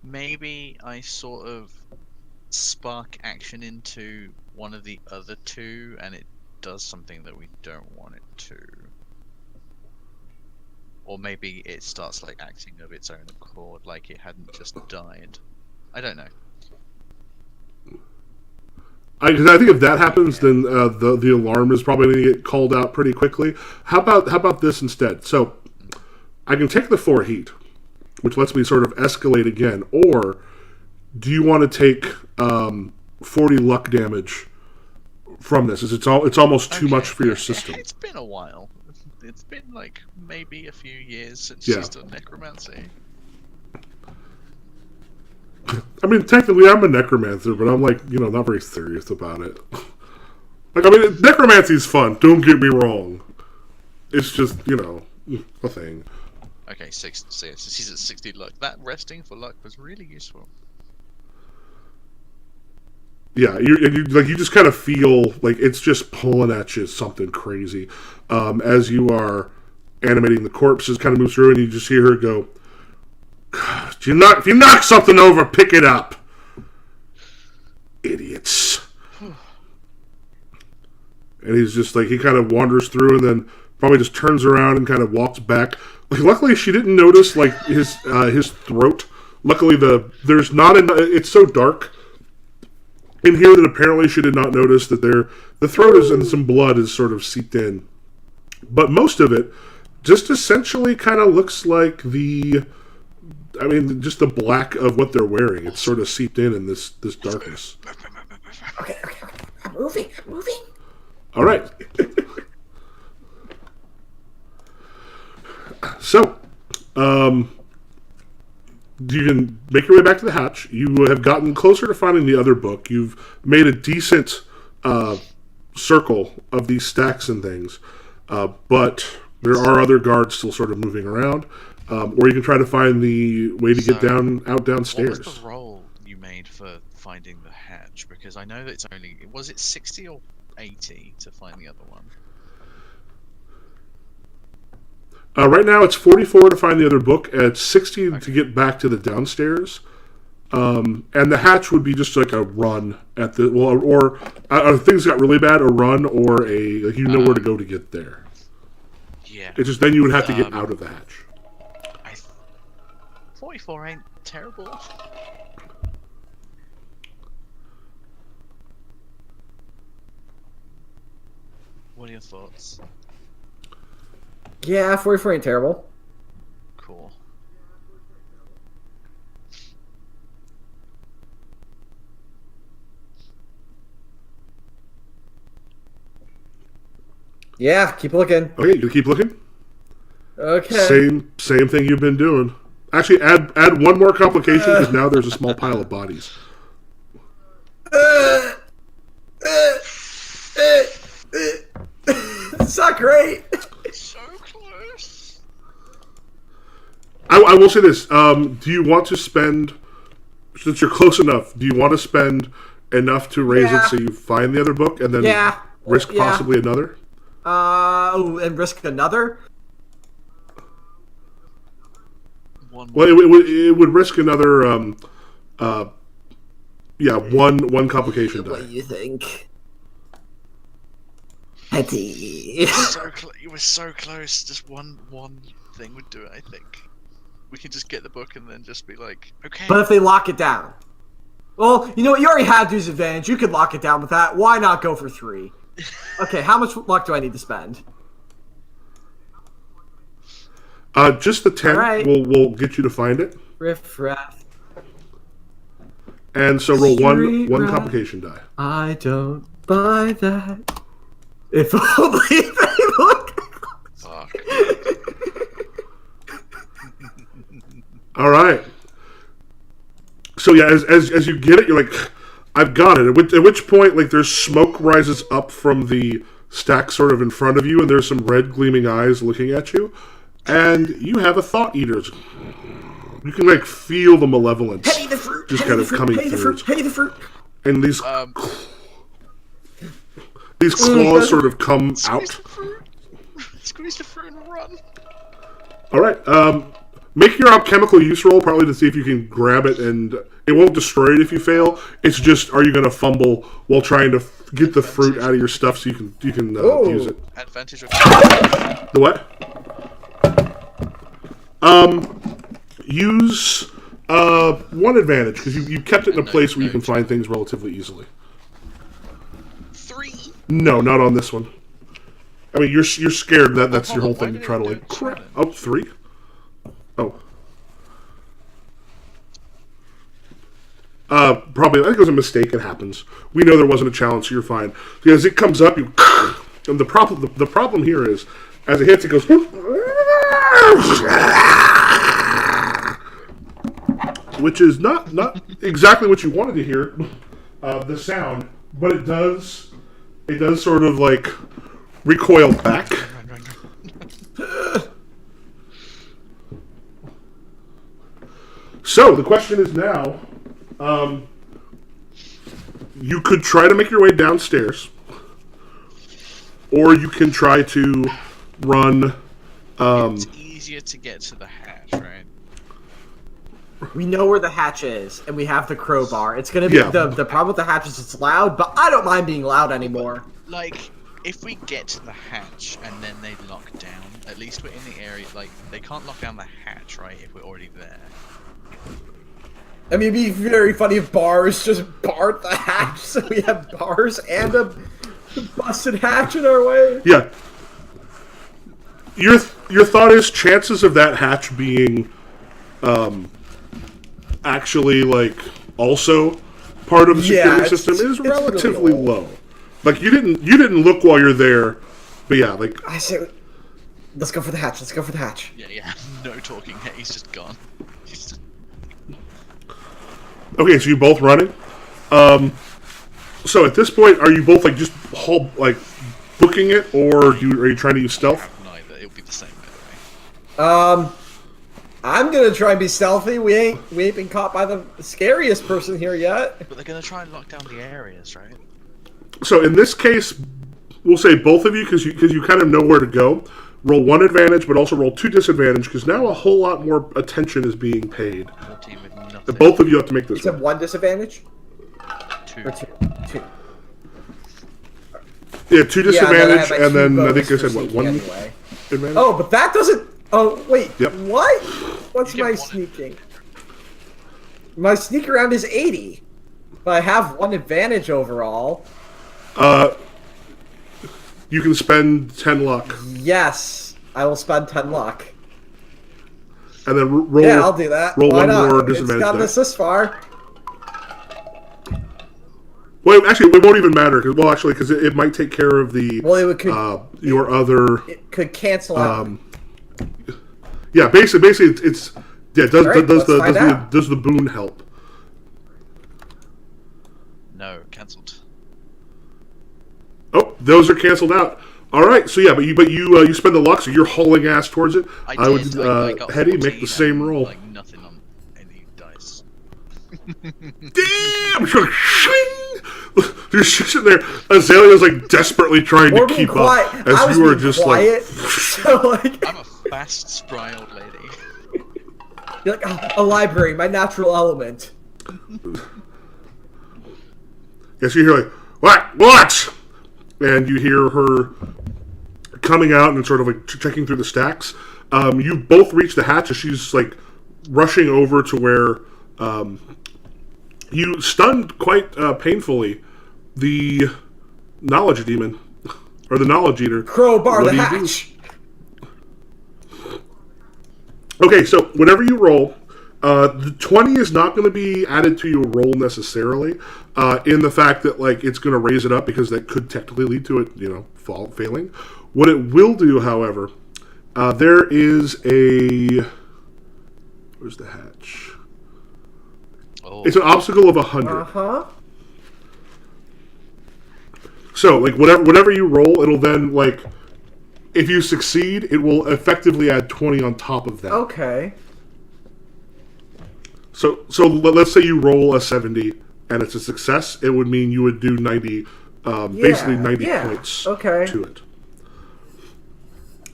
Maybe I sort of spark action into one of the other 2 and it does something that we don't want it to. Or maybe it starts like acting of its own accord, like it hadn't just died. I don't know. I think if that happens, then the alarm is probably going to get called out pretty quickly. How about this instead? So I can take the 4 heat, which lets me sort of escalate again, or do you want to take 40 luck damage from this? It's almost too much for your system. It's been a while. It's been like maybe a few years since Yeah. she's done necromancy. I mean, technically, I'm a necromancer, but I'm like, not very serious about it. Like, I mean, necromancy's fun. Don't get me wrong. It's just, a thing. Okay, 6. So she's at 60 luck. That resting for luck was really useful. Yeah, you just kind of feel like it's just pulling at you something crazy. As you are animating the corpses, kind of moves through, and you just hear her go, if you knock something over, pick it up. Idiots. And he's just like, he kind of wanders through and then probably just turns around and kind of walks back. Like, luckily she didn't notice like his throat. Luckily there's not it's so dark in here that apparently she did not notice that the throat is and some blood is sort of seeped in. But most of it just essentially kind of looks like just the black of what they're wearing. It's sort of seeped in this darkness. Okay. I'm moving. All right. So, you can make your way back to the hatch. You have gotten closer to finding the other book. You've made a decent circle of these stacks and things, but there are other guards still sort of moving around. Or you can try to find the way to get downstairs. What was the roll you made for finding the hatch? Because I know that it's only... Was it 60 or 80 to find the other one? Right now it's 44 to find the other book, and 60 to get back to the downstairs. And the hatch would be just like a run at the... Well, or if things got really bad, a run or where to go to get there. Yeah. It's just then you would have to get out of the hatch. 44 ain't terrible. What are your thoughts? Yeah, 44 ain't terrible. Cool. Yeah, keep looking. Okay, you keep looking. Okay. Same thing you've been doing. Actually, add one more complication because now there's a small pile of bodies. It's not great. It's so close. I will say this. Do you want to spend, since you're close enough, do you want to spend enough to raise it so you find the other book and then risk possibly another? And risk another? Well, it would risk another, one complication die. What do you think? Hetty. You were so close. Just one thing would do it, I think. We can just get the book and then just be like, okay. But if they lock it down? Well, you know what? You already had Dude's advantage. You could lock it down with that. Why not go for 3? Okay, how much luck do I need to spend? Just the 10 Alright. will get you to find it. Riff raff. And so roll Street one rat. complication die. I don't buy that. If only they look. Fuck. All right. So yeah, as you get it, you're like, I've got it. At which point, like, there's smoke rises up from the stack sort of in front of you, and there's some red gleaming eyes looking at you, and you have a thought eaters. You can like feel the malevolence Hey, the fruit. just Hey, kind the of fruit. coming Hey, the through. fruit. Hey, the fruit. And these claws sort of come Squeeze out. the fruit. Squeeze the fruit and run. All right. Make your alchemical use roll, probably to see if you can grab it, and it won't destroy it if you fail. It's just, are you going to fumble while trying to get the fruit out of your stuff so you can use it? Advantage. The what? Use one advantage because you kept it in a place where you can find things relatively easily. 3. No, not on this one. I mean, you're scared that's your whole Why thing to did try to it like do crap. challenge? Oh, 3? Oh. Probably, I think it was a mistake. It happens. We know there wasn't a challenge, so you're fine. Because it comes up, you, and the problem here is, as it hits, it goes, which is not exactly what you wanted to hear, the sound, but it does sort of like recoil back. So the question is now, you could try to make your way downstairs, or you can try to run. It's easier to get to the hatch, right? We know where the hatch is, and we have the crowbar. It's gonna be Yeah. the problem with the hatch is it's loud, but I don't mind being loud anymore. Like, if we get to the hatch and then they lock down, at least we're in the area. Like, they can't lock down the hatch, right? If we're already there. I mean, it'd be very funny if bars just barred the hatch, so we have bars and a busted hatch in our way. Yeah. Your thought is chances of that hatch being, actually like also part of the security system is really relatively low. low. Like you didn't look while you're there, but yeah, like I say, let's go for the hatch. Let's go for the hatch. Yeah. No talking. He's just gone. He's just... okay, so you both running. So at this point, are you both like just booking it, or are you trying to use stealth? Neither. It'll be the same way. I'm gonna try and be stealthy. We ain't been caught by the scariest person here yet. But they're gonna try and lock down the areas, right? So in this case, we'll say both of you because you kind of know where to go. Roll 1 advantage, but also roll 2 disadvantage because now a whole lot more attention is being paid. Your team with nothing. And both of you have to make this. It's a roll. 1 disadvantage 2. or 2. 2. Yeah, 2 disadvantage, Yeah, and then I think I for said what, sneaking 1 anyway. advantage. Oh, but that doesn't. Oh wait, Yep. what? What's You my get one. sneaking? My sneak around is 80, but I have 1 advantage overall. You can spend 10 luck, Yes, I will spend 10 luck. and then roll. Yeah, I'll do that. Roll Why 1 not? more It's disadvantage. got die. this far. Well, actually, it won't even matter because it might take care of the Well, it could your other. it could cancel out. Yeah, basically, it's yeah. Does Alright, does let's find out. does the boon help? No, cancelled. Oh, those are canceled out. All right, so yeah, but you spend the luck, so you're hauling ass towards it. I would I got Hetty 14 make the same and, roll. Like nothing on any dice. Damn! You're sitting there. Azalea's like desperately trying Or to being keep quiet. up I as was you are being just quiet. So like, I'm a fast, spry old lady. you're like "Oh, a library, my natural element. Yes, you hear like what, and you hear her coming out and sort of like checking through the stacks. You both reach the hatch as she's like rushing over to where you stunned quite painfully the knowledge demon or the knowledge eater. Crowbar What the do you do? hatch. Okay, so whenever you roll, the 20 is not going to be added to your roll necessarily, in the fact that like it's going to raise it up because that could technically lead to it, failing. What it will do, however, there is a... Where's the hatch? Oh. It's an obstacle of 100. Uh-huh. So, like, whatever you roll, it'll then, like, if you succeed, it will effectively add 20 on top of that. Okay. So let's say you roll a 70 and it's a success, it would mean you would do 90, basically 90 points to it.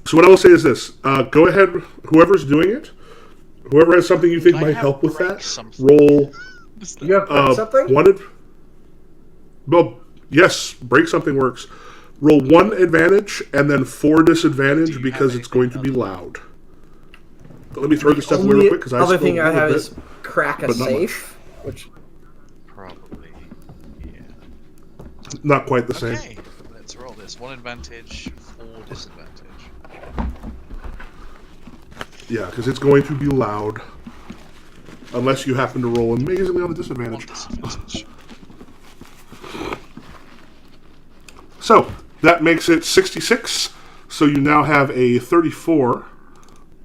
So what I will say is this. Go ahead, whoever's doing it, whoever has something you think might help with that, roll... You have break something? Well, yes, break something works. Roll 1 advantage and then 4 disadvantage because it's going to be loud. But let me throw this stuff away real quick because I other thing I have is crack a safe, which probably not quite the same. Okay, let's roll this. 1 advantage, 4 disadvantage. Yeah, because it's going to be loud. Unless you happen to roll amazingly on the disadvantage. 1 disadvantage. So, that makes it 66. So you now have a 34.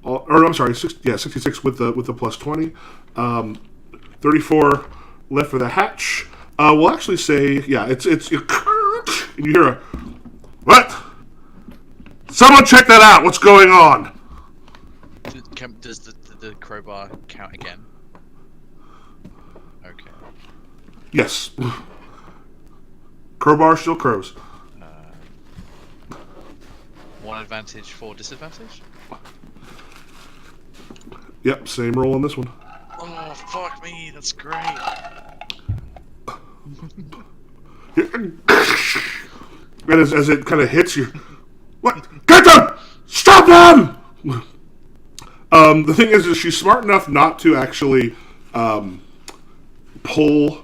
Or, I'm sorry, 66 with the plus 20. 34 left for the hatch. We'll actually say, it's and you hear a, what? Someone check that out! What's going on? Does the crowbar count again? Okay. Yes. Crowbar still crows. 1 advantage, 4 disadvantage? Yep, same roll on this one. Oh, fuck me, that's great. And as it kind of hits you, what? Get them! Stop them! The thing is she's smart enough not to actually pull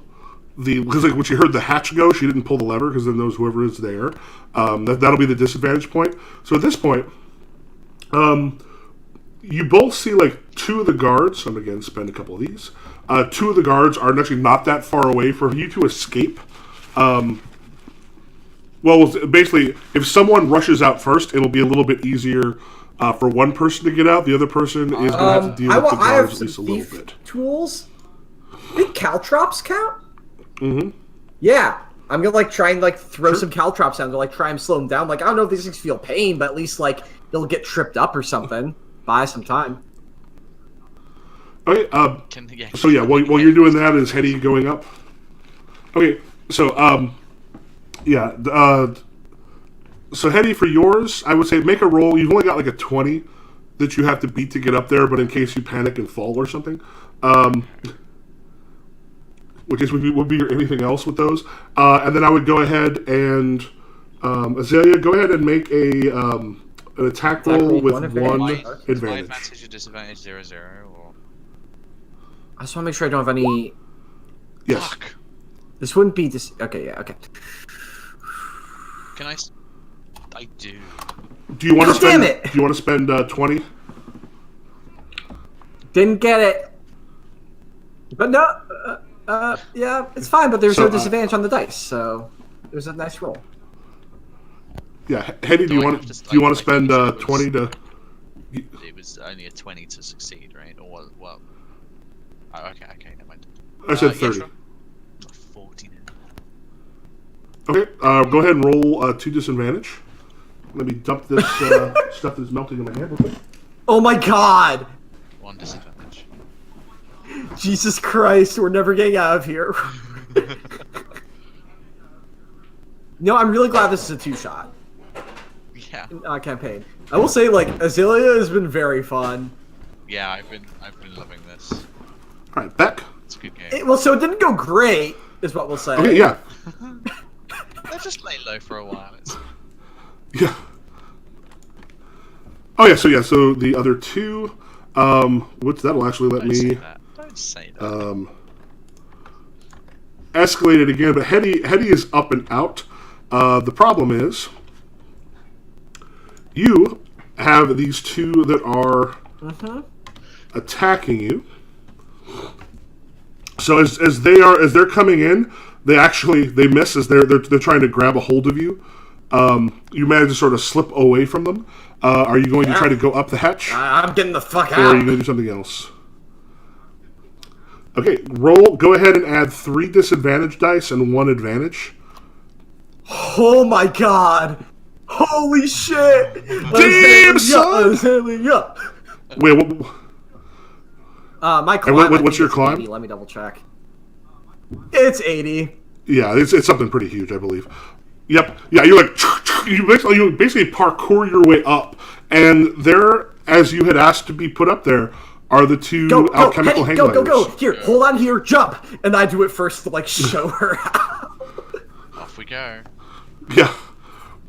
because like when she heard the hatch go, she didn't pull the lever because then knows whoever is there. That'll be the disadvantage point. So at this point, you both see like 2 of the guards. I'm again spend a couple of these. 2 of the guards are actually not that far away for you to escape. Well, basically, if someone rushes out first, it'll be a little bit easier for one person to get out. The other person is going to have to deal with the guards at least a little bit. Tools. Think caltrops count? Mm-hmm. Yeah, I'm gonna like try and like throw some caltrops down to like try and slow them down. Like I don't know if these things feel pain, but at least like they'll get tripped up or something. Buy some time. Okay. So yeah, while you're doing that, is Hetty going up? Okay. So so Hetty, for yours, I would say make a roll. You've only got like a 20 that you have to beat to get up there, but in case you panic and fall or something. Which is would be anything else with those, and then I would go ahead and Azalea, go ahead and make an attack roll with one advantage. Advantage or disadvantage 0/0 or. I just want to make sure I don't have any. Yes. Fuck. This wouldn't be this. Okay, yeah, okay. Can I? I do. Do you want to spend? Damn it! Do you want to spend 20? Didn't get it. But no. Yeah, it's fine, but there's no disadvantage on the dice, so it was a nice roll. Yeah, Hetty, do you want to spend 20 to? It was only a 20 to succeed, right? Or well? Oh, okay, never mind. I said 30. Yeah, 14. Okay, go ahead and roll 2 disadvantage. Let me dump this stuff that's melting in my hand real quick. Oh my god! 1 disadvantage. Jesus Christ, we're never getting out of here. No, I'm really glad this is a 2-shot. Yeah. Campaign. I will say, like, Azalea has been very fun. Yeah, I've been loving this. All right, Beck. It's a good game. Well, so it didn't go great, is what we'll say. Okay, yeah. Let's just lay low for a while. Yeah. Oh yeah, so the other 2, which that'll actually let me Don't say that. Escalate it again, but Hetty is up and out. The problem is you have these 2 that are attacking you. So as they're coming in, they miss as they're trying to grab a hold of you. You manage to sort of slip away from them. Are you going to try to go up the hatch? I'm getting the fuck Or out. are you going to do something else? Okay, roll. Go ahead and add 3 disadvantage dice and 1 advantage. Oh my god! Holy shit! Damn, son! Yeah. Wait, what? My climb. What's your climb? 80. Let me double check. It's 80. Yeah, it's something pretty huge, I believe. Yep. Yeah, you're like you basically parkour your way up, and there, as you had asked to be put up there, are the 2 alchemical hang gliders. Go! Here, hold on here, jump! And I do it first to like show her how. Off we go. Yeah.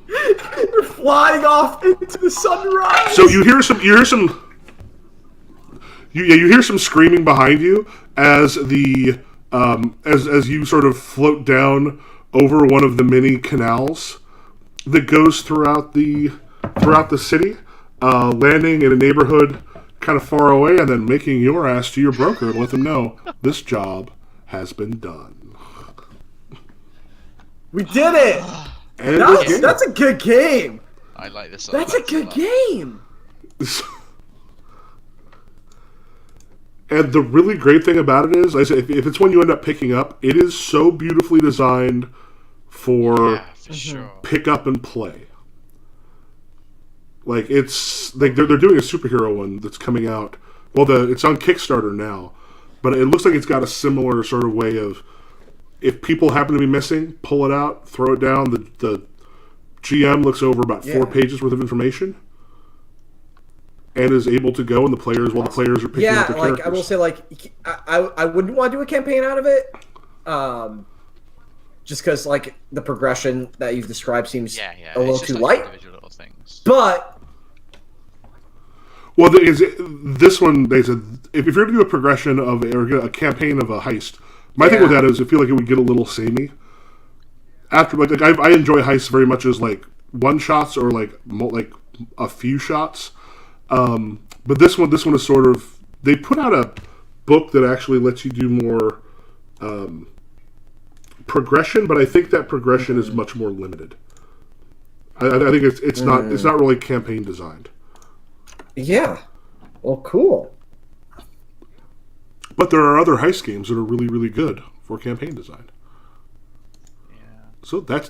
You're flying off into the sunrise. So you hear some screaming behind you as the as you sort of float down over one of the many canals that goes throughout the city, landing in a neighborhood kind of far away, and then making your ass to your broker to let them know this job has been done. We did it. And That's a good game. I like this. That's a good game. And the really great thing about it is, I say, if it's one you end up picking up, it is so beautifully designed for sure. pick up and play. Like it's like they're doing a superhero one that's coming out. Well, it's on Kickstarter now, but it looks like it's got a similar sort of way of, if people happen to be missing, pull it out, throw it down. The GM looks over about 4 pages worth of information and is able to go, and the players are picking up the characters. I will say, I wouldn't want to do a campaign out of it, just because the progression that you've described seems a little too light. Individual little things. But well, this one, they said, if you're going to do a progression of a campaign of a heist, my thing with that is I feel like it would get a little samey. After I enjoy heists very much as one shots or a few shots. But this one is sort of, they put out a book that actually lets you do more progression, but I think that progression is much more limited. I think it's not really campaign designed. Yeah, well, cool. But there are other heist games that are really, really good for campaign design. Yeah. So that's